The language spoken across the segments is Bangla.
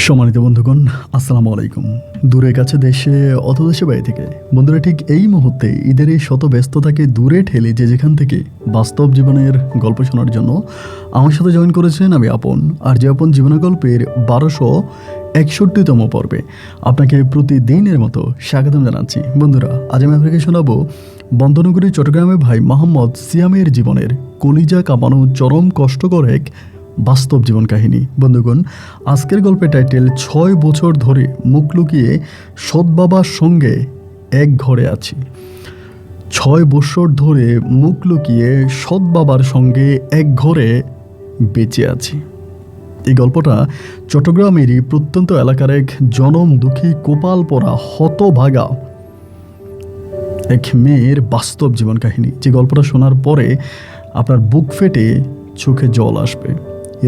সম্মানিত বন্ধুগণ, আসসালামু আলাইকুম। দূরে কাছে দেশে অত দেশে বাইরে থেকে বন্ধুরা, ঠিক এই মুহূর্তে ঈদের এই শত ব্যস্ততাকে দূরে ঠেলে যে যেখান থেকে বাস্তব জীবনের গল্প শোনার জন্য আমার সাথে জয়েন করেছেন আমি আপন। আর যে আপন জীবনের গল্পের 1261তম পর্বে আপনাকে প্রতিদিনের মতো স্বাগতম জানাচ্ছি। বন্ধুরা, আজ আমি আপনাকে শোনাবো বন্দনগরী চট্টগ্রামের ভাই মোহাম্মদ সিয়ামের জীবনের কলিজা কাঁপানো চরম কষ্টকর এক বাস্তব জীবন কাহিনী। বন্ধুগণ, আজকের গল্পের টাইটেল 6 বছর ধরে মুখ লুকিয়ে সৎ বাবার সঙ্গে এক ঘরে আছি। 6 বছর ধরে মুখ লুকিয়ে সৎ বাবার সঙ্গে এক ঘরে বেঁচে আছি। এই গল্পটা চট্টগ্রামেরই প্রত্যন্ত এলাকার এক জনম দুঃখী কপাল পরা হতভাগা এক মেয়ের বাস্তব জীবন কাহিনী। যে গল্পটা শোনার পরে আপনার বুক ফেটে চোখে জল আসবে।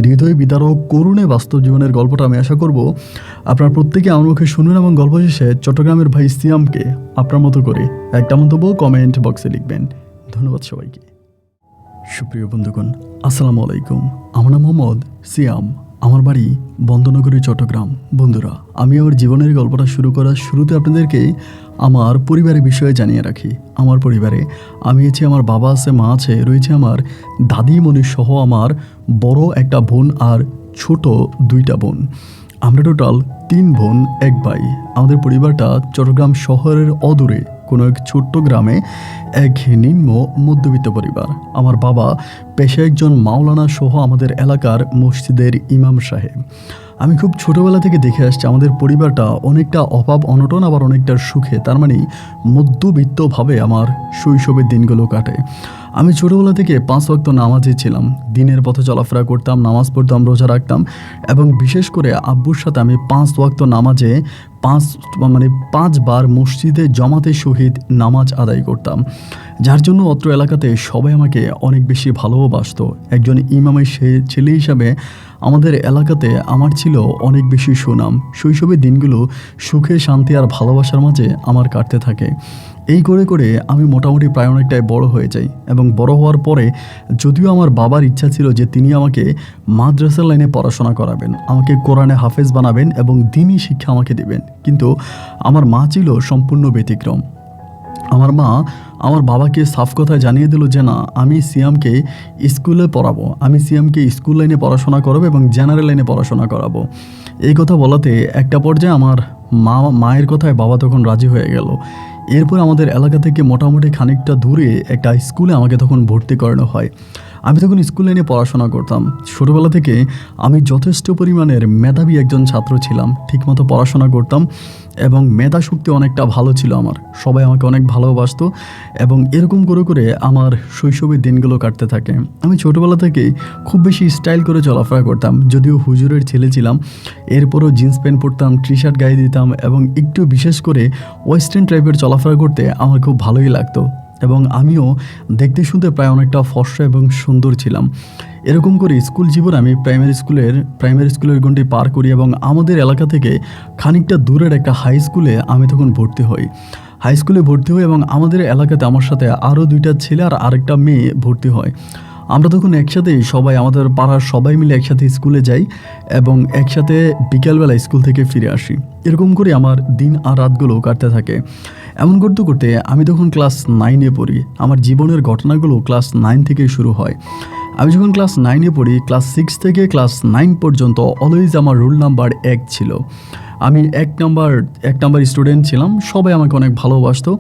হৃদয় বিদারক করুণে বাস্তব জীবনের গল্পটা আমি আশা করব আপনার প্রত্যেকে আমার মুখে শুনুন এবং গল্প শেষে চট্টগ্রামের ভাই সিয়ামকে আপনার মতো করে একটা মন্তব্য কমেন্ট বক্সে লিখবেন। ধন্যবাদ সবাইকে। সুপ্রিয় বন্ধুগণ, আসসালামু আলাইকুম। আমার নাম মোহাম্মদ সিয়াম, আমার বাড়ি বন্দনগরী চট্টগ্রাম। বন্ধুরা, আমি আমার জীবনের গল্পটা শুরু করার শুরুতে আপনাদেরকে আমার পরিবারের বিষয়ে জানিয়ে রাখি। আমার পরিবারে আমি আছি, আমার বাবা আছে, মা আছে, রয়েছে আমার দাদিমণি সহ আমার বড় একটা বোন আর ছোট 2টা বোন। আমরা টোটাল 3 বোন 1 ভাই। আমাদের পরিবারটা চট্টগ্রাম শহরের অদূরে কোনো এক ছোট্ট গ্রামে এক নিম্ন মধ্যবিত্ত পরিবার। আমার বাবা পেশায় একজন মাওলানা সহ আমাদের এলাকার মসজিদের ইমাম সাহেব। আমি খুব ছোটোবেলা থেকে দেখে আসছি আমাদের পরিবারটা অনেকটা অভাব অনটন, আবার অনেকটা সুখে, তার মানে মধ্যবিত্তভাবে আমার শৈশবের দিনগুলো কাটে। আমি ছোটোবেলা থেকে 5 ওয়াক্ত নামাজি ছিলাম। দিনের পথে চলাফেরা করতাম, নামাজ পড়তাম, রোজা রাখতাম এবং বিশেষ করে আব্বুর সাথে আমি 5 ওয়াক্ত নামাজে 5 বার মসজিদে জামাতে সহিত নামাজ আদায় করতাম, যার জন্য অত্র এলাকাতে সবাই আমাকে অনেক বেশি ভালোবাসতো। একজন ইমামের ছেলে হিসাবে আমাদের এলাকাতে আমার ছিল অনেক বেশি সুনাম। শৈশবের দিনগুলো সুখে, শান্তি আর ভালোবাসার মাঝে আমার কাটতে থাকে। এই করে করে আমি মোটামুটি প্রায় অনেকটাই বড় হয়ে যাই এবং বড় হওয়ার পরে যদিও আমার বাবার ইচ্ছা ছিল যে তিনি আমাকে মাদ্রাসা লাইনে পড়াশোনা করাবেন, আমাকে কোরআনে হাফেজ বানাবেন এবং দ্বীনি শিক্ষা আমাকে দেবেন, কিন্তু আমার মা ছিল সম্পূর্ণ ব্যতিক্রম। আমার মা আমার বাবাকে সাফ কথায় জানিয়ে দিল যে না, আমি সিয়ামকে স্কুলে পড়াবো, আমি সিয়ামকে স্কুল লাইনে পড়াশোনা করাবো এবং জেনারেল লাইনে পড়াশোনা করাবো। এই কথা বলাতে একটা পর্যায়ে আমার মায়ের কথায় বাবা তখন রাজি হয়ে গেল। এরপর আমাদের এলাকা থেকে মোটামুটি খানিকটা দূরে একটা স্কুলে আমাকে তখন ভর্তি করানো হয়। আমি তখন স্কুল লাইনে পড়াশোনা করতাম। ছোটোবেলা থেকে আমি যথেষ্ট পরিমাণের মেধাবী একজন ছাত্র ছিলাম, ঠিকমতো পড়াশোনা করতাম এবং মেধা শক্তি অনেকটা ভালো ছিল আমার। সবাই আমাকে অনেক ভালোবাসতো এবং এরকম করে করে আমার শৈশবের দিনগুলো কাটতে থাকে। আমি ছোটোবেলা থেকে খুব বেশি স্টাইল করে চলাফেরা করতাম, যদিও হুজুরের ছেলে ছিলাম। এরপরও জিন্স প্যান্ট পরতাম, টি শার্ট গায়ে দিতাম এবং একটু বিশেষ করে ওয়েস্টার্ন টাইপের চলাফেরা করতে আমার খুব ভালোই লাগতো এবং আমিও দেখতে শুনতে প্রায় অনেকটা ফর্সা এবং সুন্দর ছিলাম। এরকম করে স্কুল জীবন আমি প্রাইমারি স্কুলের গণ্ডি পার করি এবং আমাদের এলাকা থেকে খানিকটা দূরের একটা হাই স্কুলে আমি তখন ভর্তি হই। হাই স্কুলে ভর্তি হই এবং আমাদের এলাকাতে আমার সাথে আরও 2টা ছেলে আর আরেকটা মেয়ে ভর্তি হয়। আমরা তখন একসাথেই সবাই, আমাদের পাড়ার সবাই মিলে একসাথে স্কুলে যাই এবং একসাথে বিকেলবেলা স্কুল থেকে ফিরে আসি। এরকম করে আমার দিন আর রাতগুলো কাটতে থাকে। এমন করতে করতে আমি তখন ক্লাস 9-এ পড়ি। আমার জীবনের ঘটনাগুলো ক্লাস 9 থেকেই শুরু হয়। আমি যখন ক্লাস 9-এ পড়ি, ক্লাস 6 থেকে ক্লাস 9 পর্যন্ত অলওয়েজ আমার রোল নাম্বার 1 ছিল। আমি এক নাম্বার স্টুডেন্ট ছিলাম। সবাই আমাকে অনেক ভালোবাসতো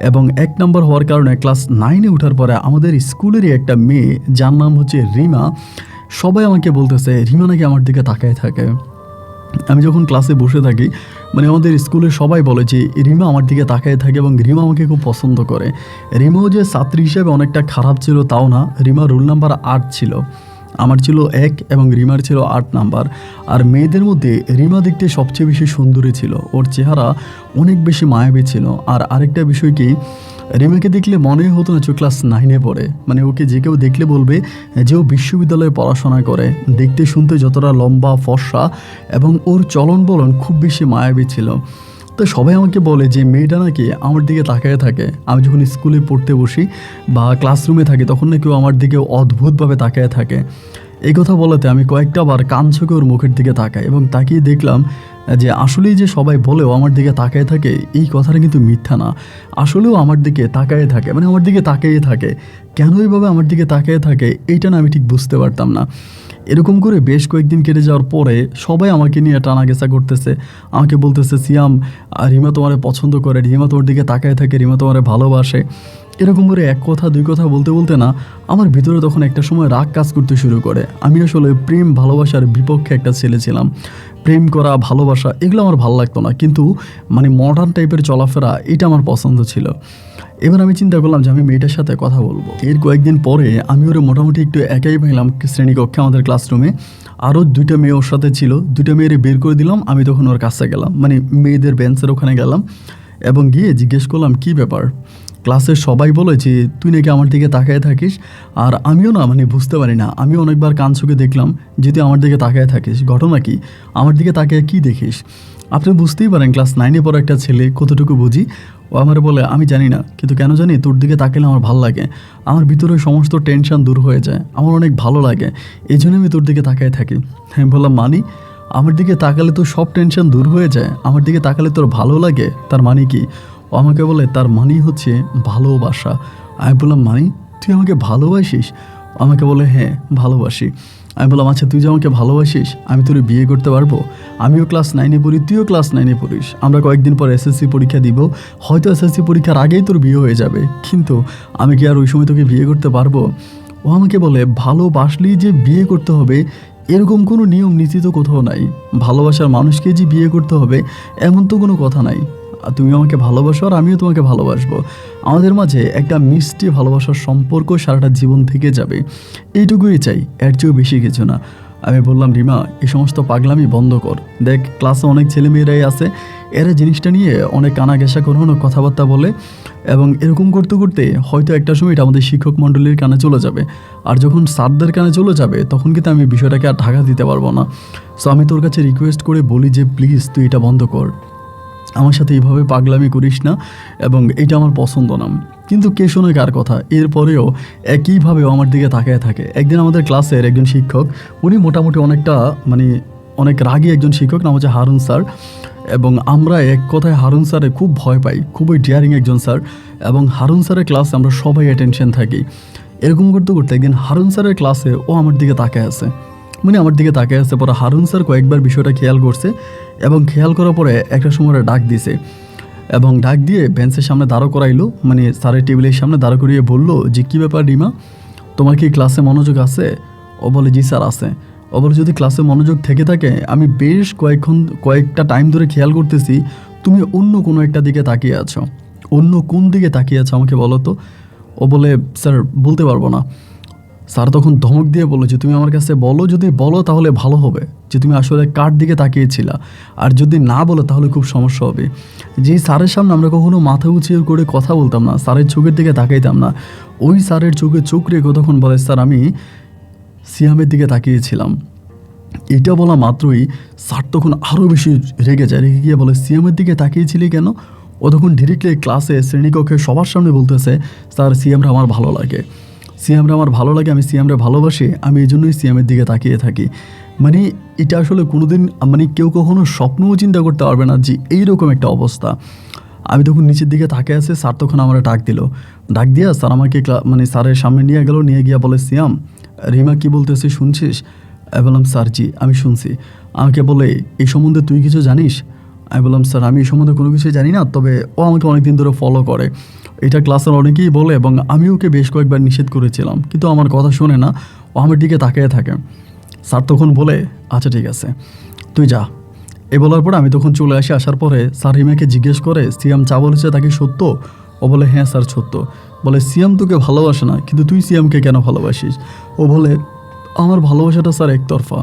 এবং 1 নাম্বার হওয়ার কারণে ক্লাস 9-এ ওঠার পরে আমাদের স্কুলেরই একটা মেয়ে, যার নাম হচ্ছে রিমা, সবাই আমাকে বলতেছে রিমা নাকি আমার দিকে তাকায় থাকে। আমি যখন ক্লাসে বসে থাকি, মানে আমাদের স্কুলে সবাই বলে যে রিমা আমার দিকে তাকায় থাকে এবং রিমা আমাকে খুব পছন্দ করে। রিমাও যে ছাত্রী হিসেবে অনেকটা খারাপ ছিল তাও না। রিমা রোল নাম্বার 8 ছিল, আমার ছিল 1 এবং রিমার ছিল 8 নাম্বার। আর মেয়েদের মধ্যে রিমা দেখতে সবচেয়ে বেশি সুন্দরী ছিল, ওর চেহারা অনেক বেশি মায়াবী ছিল। আর আরেকটা বিষয় কি, রিমাকে দেখলে মনে হতো না যে ক্লাস 9-এ পড়ে, মানে ওকে যে কেউ দেখলে বলবে যে ও বিশ্ববিদ্যালয়ে পড়াশোনা করে। দেখতে শুনতে যতটা লম্বা, ফর্সা এবং ওর চলন বলন খুব বেশি মায়াবী ছিল। তো সবাই আমাকে বলে যে মেয়েটা নাকি আমার দিকে তাকায় থাকে। আমি যখন স্কুলে পড়তে বসি বা ক্লাসরুমে থাকি তখন নাকি ও আমার দিকে অদ্ভুতভাবে তাকায় থাকে। এই কথা বলাতে আমি কয়েকটা বার কান ঝুঁকে ওর মুখের দিকে তাকাই এবং তাকিয়ে দেখলাম যে আসলেই যে সবাই বলেও আমার দিকে তাকায় থাকে এই কথাটা কিন্তু মিথ্যা না। আসলেও আমার দিকে তাকায় থাকে, মানে আমার দিকে তাকিয়ে থাকে। কেন এইভাবে আমার দিকে তাকিয়ে থাকে এইটা না আমি ঠিক বুঝতে পারতাম না। এরকম করে বেশ কয়েকদিন কেটে যাওয়ার পরে সবাই আমাকে নিয়ে টানা গেছা করতেছে, আমাকে বলতেছে সিয়াম রিমা তোমারে পছন্দ করে, রিমা তোমার দিকে তাকায় থাকে, রিমা তোমারে ভালোবাসে। এরকম করে এক কথা দুই কথা বলতে বলতে না আমার ভিতরে তখন একটা সময় রাগ কাজ করতে শুরু করে। আমি আসলে প্রেম ভালোবাসার বিপক্ষে একটা ছেলে ছিলাম। প্রেম করা ভালোবাসা এগুলো আমার ভালো লাগতো না, কিন্তু মানে মডার্ন টাইপের চলাফেরা এটা আমার পছন্দ ছিল। এবার আমি চিন্তা করলাম যে আমি মেয়েটার সাথে কথা বলবো। এর কয়েকদিন পরে আমি ওরে মোটামুটি একটু একাই পেলাম শ্রেণীকক্ষে আমাদের ক্লাসরুমে। আরও দুইটা মেয়ে ওর সাথে ছিল, দুইটা মেয়েরে বের করে দিলাম। আমি তখন ওর কাছে গেলাম, মানে মেয়েদের বেঞ্চের ওখানে গেলাম এবং গিয়ে জিজ্ঞেস করলাম কী ব্যাপার। ক্লাসের সবাই বলে যে তুই নাকি আমার দিকে তাকায় থাকিস, আর আমিও না মানে বুঝতে পারি না। আমিও অনেকবার কান ছুঁকে দেখলাম যে তুই আমার দিকে তাকায় থাকিস, ঘটনা কি, আমার দিকে তাকায় কী দেখিস। আপনি বুঝতেই পারেন ক্লাস 9-এ পড়া একটা ছেলে কতটুকু বুঝি। ও আমার বলে আমি জানি না, কিন্তু কেন জানি তোর দিকে তাকালে আমার ভালো লাগে, আমার ভিতরে সমস্ত টেনশন দূর হয়ে যায়, আমার অনেক ভালো লাগে, এই জন্য আমি তোর দিকে তাকায় থাকি। আমি বললাম মানি, আমার দিকে তাকালে তো সব টেনশন দূর হয়ে যায়, আমার দিকে তাকালে তোর ভালো লাগে, তার মানে কি? ও আমাকে বলে তার মানেই হচ্ছে ভালোবাসা। আমি বললাম মানি তুই আমাকে ভালোবাসিস? আমাকে বলে হ্যাঁ ভালোবাসি। আমি বললাম আচ্ছা তুই যে আমাকে ভালোবাসিস আমি তোর বিয়ে করতে পারবো? আমিও ক্লাস 9-এ পড়ি, তুইও ক্লাস 9-এ পড়িস, আমরা কয়েকদিন পর এসএসসি পরীক্ষা দিব, হয়তো এসএসসি পরীক্ষার আগেই তোর বিয়ে হয়ে যাবে, কিন্তু আমি কি আর ওই সময় তোকে বিয়ে করতে পারবো? ও আমাকে বলে ভালোবাসলেই যে বিয়ে করতে হবে এরকম কোনো নিয়ম নীতি তো কোথাও নাই, ভালোবাসার মানুষকে যে বিয়ে করতে হবে এমন তো কোনো কথা নাই, আর তুমি আমাকে ভালোবাসো আর আমিও তোমাকে ভালোবাসবো, আমাদের মাঝে একটা মিষ্টি ভালোবাসার সম্পর্ক সারাটা জীবন থেকে যাবে, এইটুকুই চাই, এর চেয়েও বেশি কিছু না। আমি বললাম রিমা এই সমস্ত পাগলামি বন্ধ কর, দেখ ক্লাসে অনেক ছেলেমেয়েরাই আছে, এরা জিনিসটা নিয়ে অনেক কানাঘেঁষা করে অনেক কথাবার্তা বলে, এবং এরকম করতে করতে হয়তো একটা সময় এটা আমাদের শিক্ষক মণ্ডলীর কানে চলে যাবে, আর যখন স্যারদের কানে চলে যাবে তখন কিন্তু আমি বিষয়টাকে আর ঢাকা দিতে পারবো না। সো আমি তোর কাছে রিকোয়েস্ট করে বলি যে প্লিজ তুই এটা বন্ধ কর, আমার সাথে এইভাবে পাগলামি করিস না, এবং এটা আমার পছন্দ না। কিন্তু কে শোনে কার কথা, এরপরেও একইভাবে আমার দিকে তাকায় থাকে। একদিন আমাদের ক্লাসের একজন শিক্ষক, উনি মোটামুটি অনেকটা মানে অনেক রাগী একজন শিক্ষক, নাম হচ্ছে হারুন স্যার, এবং আমরা এক কথায় হারুন স্যারে খুব ভয় পাই, খুবই ডিয়ারিং একজন স্যার, এবং হারুন স্যারের ক্লাসে আমরা সবাই অ্যাটেনশন থাকি। এরকম করতে করতে একদিন হারুন স্যারের ক্লাসে ও আমার দিকে তাকায় আছে, মানে আমার দিকে তাকিয়ে আসছে। পরে হারুন স্যার কয়েকবার বিষয়টা খেয়াল করছে, এবং খেয়াল করার পরে একটা সময় ডাক দিছে, এবং ডাক দিয়ে বেঞ্চের সামনে দাঁড়ো করাইলো, মানে স্যারের টেবিলের সামনে দাঁড়ো করিয়ে বললো যে কী ব্যাপার রিমা, তোমার কি ক্লাসে মনোযোগ আছে? ও বলে জি স্যার আছে। ও বলে যদি ক্লাসে মনোযোগ থেকে থাকে, আমি বেশ কয়েকটা টাইম ধরে খেয়াল করতেছি তুমি অন্য কোনো একটা দিকে তাকিয়ে আছো, অন্য কোন দিকে তাকিয়ে আছো আমাকে বলো তো। ও বলে স্যার বলতে পারবো না। স্যার তখন ধমক দিয়ে বললো যে তুমি আমার কাছে বলো, যদি বলো তাহলে ভালো হবে যে তুমি আসলে কার দিকে তাকিয়েছিলা, আর যদি না বলো তাহলে খুব সমস্যা হবে। যে স্যারের সামনে আমরা কখনো মাথা উঁচিয়ে করে কথা বলতাম না, স্যারের চোখের দিকে তাকাইতাম না, ওই স্যারের চোখে চোখ রেখে তখন বলে স্যার আমি সিয়ামের দিকে তাকিয়েছিলাম। এটা বলা মাত্রই স্যার তখন আরও বেশি রেগে যায়, রেগে গিয়ে বলে সিয়ামের দিকে তাকিয়েছিলি কেন? ও তখন ডিরেক্টলি ক্লাসে শ্রেণীকক্ষে সবার সামনে বলতেছে স্যার সিয়ামরা আমার ভালো লাগে, সিয়ামরা আমার ভালো লাগে, আমি সিয়ামরা ভালোবাসি, আমি এই জন্যই সিয়ামের দিকে তাকিয়ে থাকি। মানে এটা আসলে কোনোদিন মানে কেউ কখনো স্বপ্নও চিন্তা করতে পারবে না যে এইরকম একটা অবস্থা। আমি তখন নিচের দিকে তাকিয়ে আছে, স্যার তখন আমার ডাক দিল, ডাক দিয়া স্যার আমাকে মানে স্যারের সামনে নিয়ে গেল, নিয়ে গিয়া বলে সিয়াম রিমা কি বলতেছে শুনছিস? আমি বললাম স্যার জি আমি শুনছি। আমাকে বলে এই সম্বন্ধে তুই কিছু জানিস? আমি বললাম স্যার আমি এই সম্বন্ধে কোনো কিছু জানি না, তবে ও আমাকে অনেকদিন ধরে ফলো করে, এটা ক্লাসের অনেকেই বলে, এবং আমি ওকে বেশ কয়েকবার নিষেধ করেছিলাম, কিন্তু আমার কথা শোনে না, ও আমার দিকে তাকিয়ে থাকে। স্যার তখন বলে আচ্ছা ঠিক আছে তুই যা। এ বলার পরে আমি তখন চলে আসি, আসার পরে স্যার রিমাকে জিজ্ঞেস করে সিয়াম চা বলেছে তাকে সত্য? ও বলে হ্যাঁ স্যার সত্য। বলে সিয়াম তোকে ভালোবাসে না, কিন্তু তুই সিয়ামকে কেন ভালোবাসিস? ও বলে আমার ভালোবাসাটা স্যার একতরফা,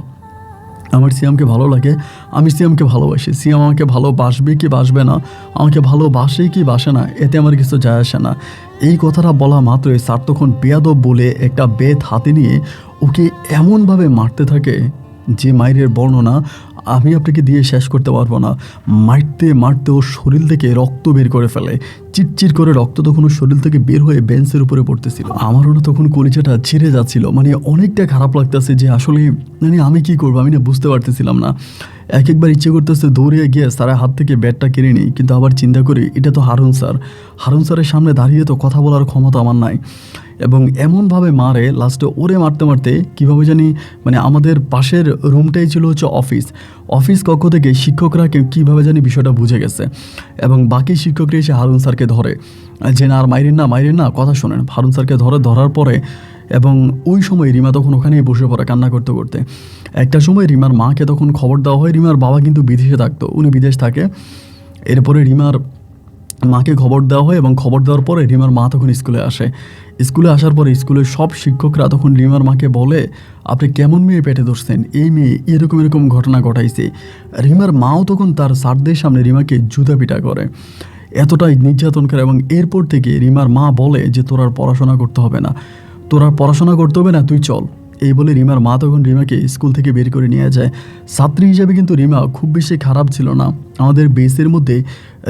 আমার সিয়ামকে ভালো লাগে, আমি সিয়ামকে ভালোবাসি, সিয়াম আমাকে ভালোবাসবে কি বাসবে না, আমাকে ভালোবাসে কি বাসে না, এতে আমার কিছু যায় আসে না। এই কথাটা বলা মাত্রই স্যার তখন বেয়াদব বলে একটা বেত হাতে নিয়ে ওকে এমনভাবে মারতে থাকে যে মায়ের বর্ণনা আমি আপনাকে দিয়ে শেষ করতে পারবো না। মারতে মারতে ওর শরীর থেকে রক্ত বের করে ফেলে। চিটচিট করে রক্ত তখন ওর শরীর থেকে বের হয়ে বেঞ্চের উপরে পড়তেছিল। আমারও না তখন কলিজাটা ছিঁড়ে যাচ্ছিল, মানে অনেকটা খারাপ লাগতেছে যে আসলে মানে আমি কি করবো, আমি না বুঝতে পারতেছিলাম না। একবার ইচ্ছে করতেছে দৌড়ে গিয়ে স্যারের হাত থেকে ব্যাটটা কেড়ে নিই, কিন্তু আবার চিন্তা করি এটা তো হারুন স্যার, হারুন স্যারের সামনে দাঁড়িয়ে তো কথা বলার ক্ষমতা আমার নাই। এবং এমনভাবে মারে লাস্টে ওরে মারতে মারতে কীভাবে জানি, মানে আমাদের পাশের রুমটাই ছিল হচ্ছে অফিস কক্ষ থেকে শিক্ষকরা কীভাবে জানি বিষয়টা বুঝে গেছে, এবং বাকি শিক্ষকরা এসে হারুন স্যারকে ধরে যে না আর মাইরেন না, কথা শোনেন। হারুন স্যারকে ধরার পরে এবং ওই সময় রিমা তখন ওখানেই বসে পড়ে কান্না করতে করতে। একটা সময় রিমার মাকে তখন খবর দেওয়া হয়। রিমার বাবা কিন্তু বিদেশে থাকতো, উনি বিদেশ থাকে। এরপরে রিমার মাকে খবর দেওয়া হয় এবং খবর দেওয়ার পরে রিমার মা তখন স্কুলে আসে। স্কুলে আসার পরে স্কুলের সব শিক্ষকরা তখন রিমার মাকে বলে আপনি কেমন মেয়ে পেটে ধরছেন, এই মেয়ে এরকম ঘটনা ঘটাইছে। রিমার মাও তখন তার স্যারদের সামনে রিমাকে জুতা পিটা করে, এতটাই নির্যাতন করে। এবং এরপর থেকে রিমার মা বলে যে তোর আর পড়াশোনা করতে হবে না, তুই চল। এই বলে রিমার মা তখন রিমাকে স্কুল থেকে বের করে নিয়ে যায়। ছাত্রী হিসেবে কিন্তু রিমা খুব বেশি খারাপ ছিল না। আমাদের বেসের মধ্যে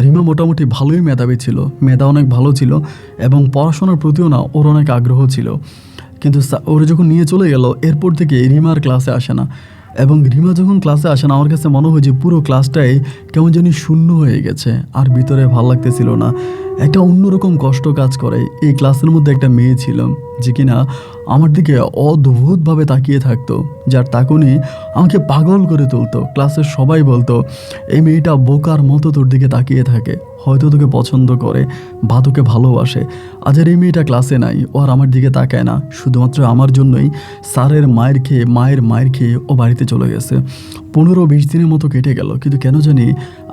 রিমা মোটামুটি ভালোই মেধাবী ছিল, মেধা অনেক ভালো ছিল এবং পড়াশোনার প্রতিও না ওর অনেক আগ্রহ ছিল। কিন্তু ওরা যখন নিয়ে চলে গেল এরপর থেকে রিমার ক্লাসে আসে না। এবং রিমা যখন ক্লাসে আসে না আমার কাছে মনে হয় যে পুরো ক্লাসটাই কেমন জানি শূন্য হয়ে গেছে, আর ভিতরে ভাল লাগতেছিল না। একটা অন্যরকম কষ্ট কাজ করে। এই ক্লাসের মধ্যে একটা মেয়ে ছিল যে কিনা আমার দিকে অদ্ভুতভাবে তাকিয়ে থাকতো, যার তাকুনি আমাকে পাগল করে তুলতো। ক্লাসের সবাই বলতো এই মেয়েটা বোকার মতো তোর দিকে তাকিয়ে থাকে, হয়তো তোকে পছন্দ করে বা তোকে ভালোবাসে। আজ আর এই মেয়েটা ক্লাসে নাই, ও আর আমার দিকে তাকায় না, শুধুমাত্র আমার জন্যই স্যারের মায়ের মায়ের খেয়ে ও বাড়িতে চলে গেছে। 15-20 দিনের মতো কেটে গেল, কিন্তু কেন জানি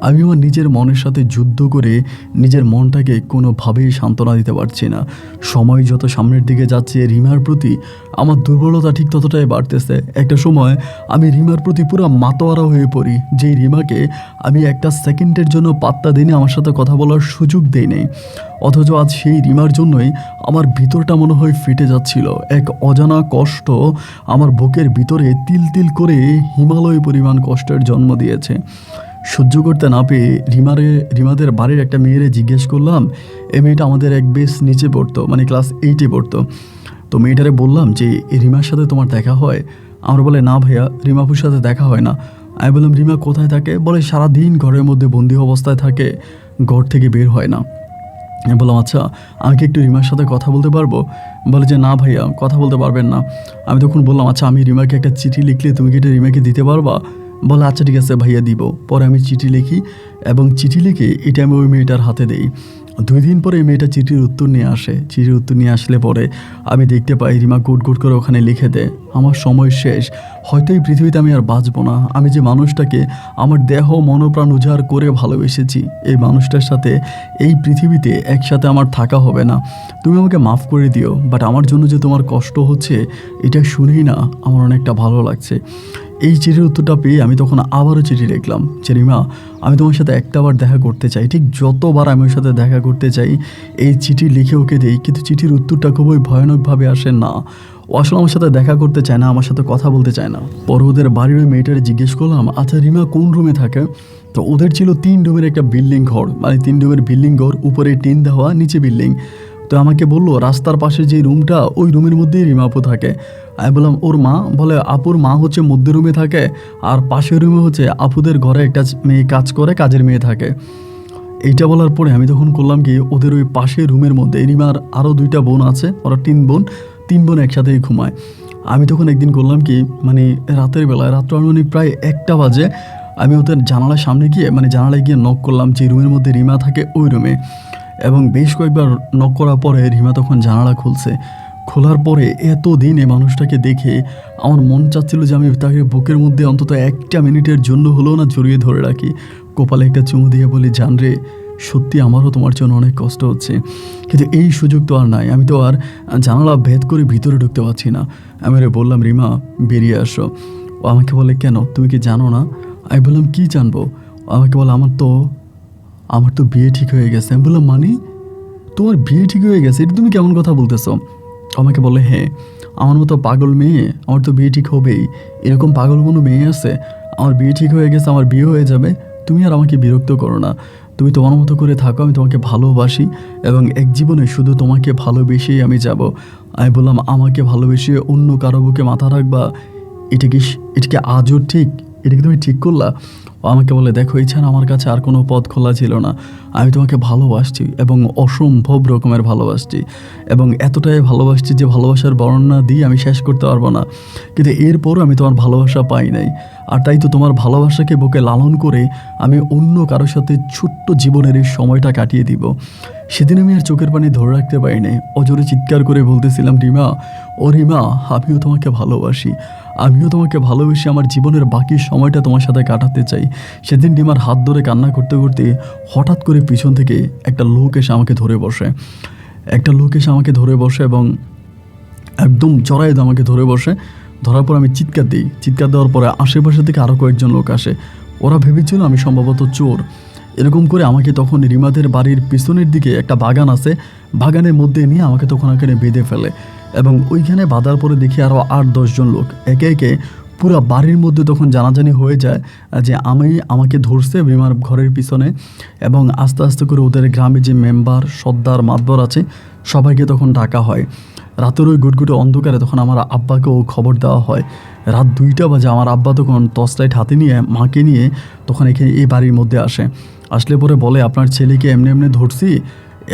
আমি আমার নিজের মনের সাথে যুদ্ধ করে নিজের মনটাকে কোনোভাবেই সান্ত্বনা দিতে পারছি না। সময় যত সামনের দিকে যাচ্ছে রিমার প্রতি আমার দুর্বলতা ঠিক ততটাই বাড়তেছে। একটা সময় আমি রিমার প্রতি পুরো মাতোয়ারা হয়ে পড়ি, যেই রিমাকে আমি একটা সেকেন্ডের জন্য পাত্তা দিইনি, আমার সাথে কথা বলার সুযোগ দেই নেই। অথচ আজ সেই রিমার জন্যই আমার ভিতরটা মনে হয় ফেটে যাচ্ছিল। এক অজানা কষ্ট আমার বুকের ভিতরে তিল তিল করে হিমালয় পরিমাণ কষ্টের জন্ম দিয়েছে। সহ্য করতে না পেয়ে রিমাদের বাড়ির একটা মেয়েরে জিজ্ঞেস করলাম। এই মেয়েটা আমাদের এক বেশ নিচে পড়তো, মানে ক্লাস 8-এ পড়তো। তো মেয়েটারে বললাম যে রিমার সাথে তোমার দেখা হয়? আমরা বলে না ভাইয়া, রিমাপুর সাথে দেখা হয় না। আমি বললাম রিমা কোথায় থাকে? বলে সারাদিন ঘরের মধ্যে বন্দি অবস্থায় থাকে, ঘর থেকে বের হয় না। আমি বললাম আচ্ছা, আমি কি একটু রিমার সাথে কথা বলতে পারবো? বলে যে না ভাইয়া, কথা বলতে পারবেন না। আমি তখন বললাম আচ্ছা, আমি রিমাকে একটা চিঠি লিখলে তুমি কি এটা রিমাকে দিতে পারবা? বলে আচ্ছা ঠিক আছে ভাইয়া দিব। পরে আমি চিঠি লিখি এবং চিঠি লিখে এটা আমি ওই মেয়েটার হাতে দিই। 2 দিন পরে এই মেয়েটা চিঠির উত্তর নিয়ে আসে। চিঠির উত্তর নিয়ে আসলে পরে আমি দেখতে পাই রিমা গুট করে ওখানে লিখে দেয় আমার সময় শেষ, হয়তো এই পৃথিবীতে আমি আর বাঁচবো না। আমি যে মানুষটাকে আমার দেহ মনোপ্রাণ উজাড় করে ভালোবেসেছি, এই মানুষটার সাথে এই পৃথিবীতে একসাথে আমার থাকা হবে না। তুমি আমাকে মাফ করে দিও, বাট আমার জন্য যে তোমার কষ্ট হচ্ছে এটা শুনেই না আমার অনেকটা ভালো লাগছে। এই চিঠির উত্তরটা পেয়ে আমি তখন আবারও চিঠি লিখলাম যে রিমা, আমি তোমার সাথে একটাবার দেখা করতে চাই। ঠিক যতবার আমি ওর সাথে দেখা করতে চাই এই চিঠি লিখে ওকে দিই, কিন্তু চিঠির উত্তরটা খুবই ভয়ানকভাবে আসে না। ও আসলে আমার সাথে দেখা করতে চায় না, আমার সাথে কথা বলতে চায় না। পরে ওদের বাড়ির ওই মেয়েটারে জিজ্ঞেস করলাম আচ্ছা রিমা কোন রুমে থাকে? তো ওদের ছিল 3 রুমের একটা বিল্ডিং ঘর, মানে 3 রুমের বিল্ডিং ঘর, উপরে টিন দেওয়া, নিচে বিল্ডিং। তো আমাকে বললো রাস্তার পাশে যে রুমটা ওই রুমের মধ্যেই রিমা আপু থাকে। আমি বললাম ওর মা? বলে আপুর মা হচ্ছে মধ্য রুমে থাকে, আর পাশের রুমে হচ্ছে আপুদের ঘরে একটা মেয়ে কাজ করে, কাজের মেয়ে থাকে। এইটা বলার পরে আমি তখন করলাম কি, ওদের ওই পাশের রুমের মধ্যে রিমার আরও 2টা বোন আছে, ওরা 3 বোন একসাথেই ঘুমায়। আমি তখন একদিন করলাম কি, মানে রাতের বেলায়, রাত্র আনুমানিক প্রায় 1টা বাজে, আমি ওদের জানালার সামনে গিয়ে, মানে জানালায় গিয়ে নক করলাম যে রুমের মধ্যে রিমা থাকে ওই রুমে। এবং বেশ কয়েকবার নক করার পরে রিমা তখন জানালা খুলছে। খোলার পরে এতদিন এই মানুষটাকে দেখে আমার মন চাচ্ছিল যে আমি তাকে বুকের মধ্যে অন্তত 1টা মিনিটের জন্য হলেও না জড়িয়ে ধরে রাখি, কপালে একটা চুমু দিয়ে বলি জান রে, সত্যি আমারও তোমার জন্য অনেক কষ্ট হচ্ছে, কিন্তু এই সুযোগ তো আর নাই। আমি তো আর জানালা ভেদ করে ভিতরে ঢুকতে পারছি না। আমি বললাম রিমা বেরিয়ে আসো। ও আমাকে বলে কেন, তুমি কি জানো না? আমি বললাম কি জানবো? আমাকে বলে আমার তো বিয়ে ঠিক হয়ে গেছে। আমি বললাম মানে তোমার বিয়ে ঠিক হয়ে গেছে, এটা তুমি কেমন কথা বলতেছো? আমাকে বলে হ্যাঁ, আমার মতো পাগল মেয়ে, আমার তো বিয়ে ঠিক হবেই, এরকম পাগল কোনো মেয়ে আছে? আমার বিয়ে ঠিক হয়ে গেছে, আমার বিয়ে হয়ে যাবে, তুমি আর আমাকে বিরক্ত করো না, তুমি তোমার মতো করে থাকো, আমি তোমাকে ভালোবাসি এবং এক জীবনে শুধু তোমাকে ভালোবেসেই আমি যাব। আমি বললাম, আমাকে ভালোবেসে অন্য কারো বুকে মাথা রাখবা, এটা কি এটা কি আজও ঠিক? এটা কি তুমি ঠিক করলা? ও আমাকে বলে, দেখো এছাড়া আমার কাছে আর কোনো পথ খোলা ছিল না, আমি তোমাকে ভালোবাসছি এবং অসম্ভব রকমের ভালোবাসছি এবং এতটাই ভালোবাসছি যে ভালোবাসার বর্ণনা দিয়ে আমি শেষ করতে পারবো না। কিন্তু এরপরও আমি তোমার ভালোবাসা পাই নাই, আর তাই তো তোমার ভালোবাসাকে বুকে লালন করে আমি অন্য কারোর সাথে ছোট্ট জীবনের এই সময়টা কাটিয়ে দিব। সেদিন আমি আর চোখের পানি ধরে রাখতে পারি নাই, অজোরে চিৎকার করে বলতেছিলাম, রিমা, ও রিমা, আমিও তোমাকে ভালোবাসি, আমিও তোমাকে ভালোবেসে আমার জীবনের বাকি সময়টা তোমার সাথে কাটাতে চাই। সেদিন রিমার হাত ধরে কান্না করতে করতে হঠাৎ করে পিছন থেকে একটা লোক এসে আমাকে ধরে বসে এবং একদম জড়ায় আমাকে ধরে বসে। ধরার পর আমি চিৎকার দিই, চিৎকার দেওয়ার পরে আশেপাশে থেকে আরও কয়েকজন লোক আসে। ওরা ভেবেছিল আমি সম্ভবত চোর। এরকম করে আমাকে তখন রিমাদের বাড়ির পিছনের দিকে একটা বাগান আছে, বাগানের মধ্যে নিয়ে আমাকে তখন ওখানে বেঁধে ফেলে এবং ওইখানে বাঁধার পরে দেখি আরও 8-10 জন লোক একে একে পুরো বাড়ির মধ্যে তখন জানাজানি হয়ে যায় যে আমাকে ধরছে রিমার ঘরের পিছনে। এবং আস্তে আস্তে করে ওদের গ্রামে যে মেম্বার, সর্দার, মাতবর আছে সবাইকে তখন ডাকা হয়। রাতের ওই গুটগুটে অন্ধকারে তখন আমার আব্বাকেও খবর দেওয়া হয়। রাত 2টা বাজে আমার আব্বা তখন টর্চ লাইট হাতে নিয়ে মাকে নিয়ে তখন এখানে এই বাড়ির মধ্যে আসলে পরে বলে, আপনার ছেলেকে এমনি এমনি ধরছি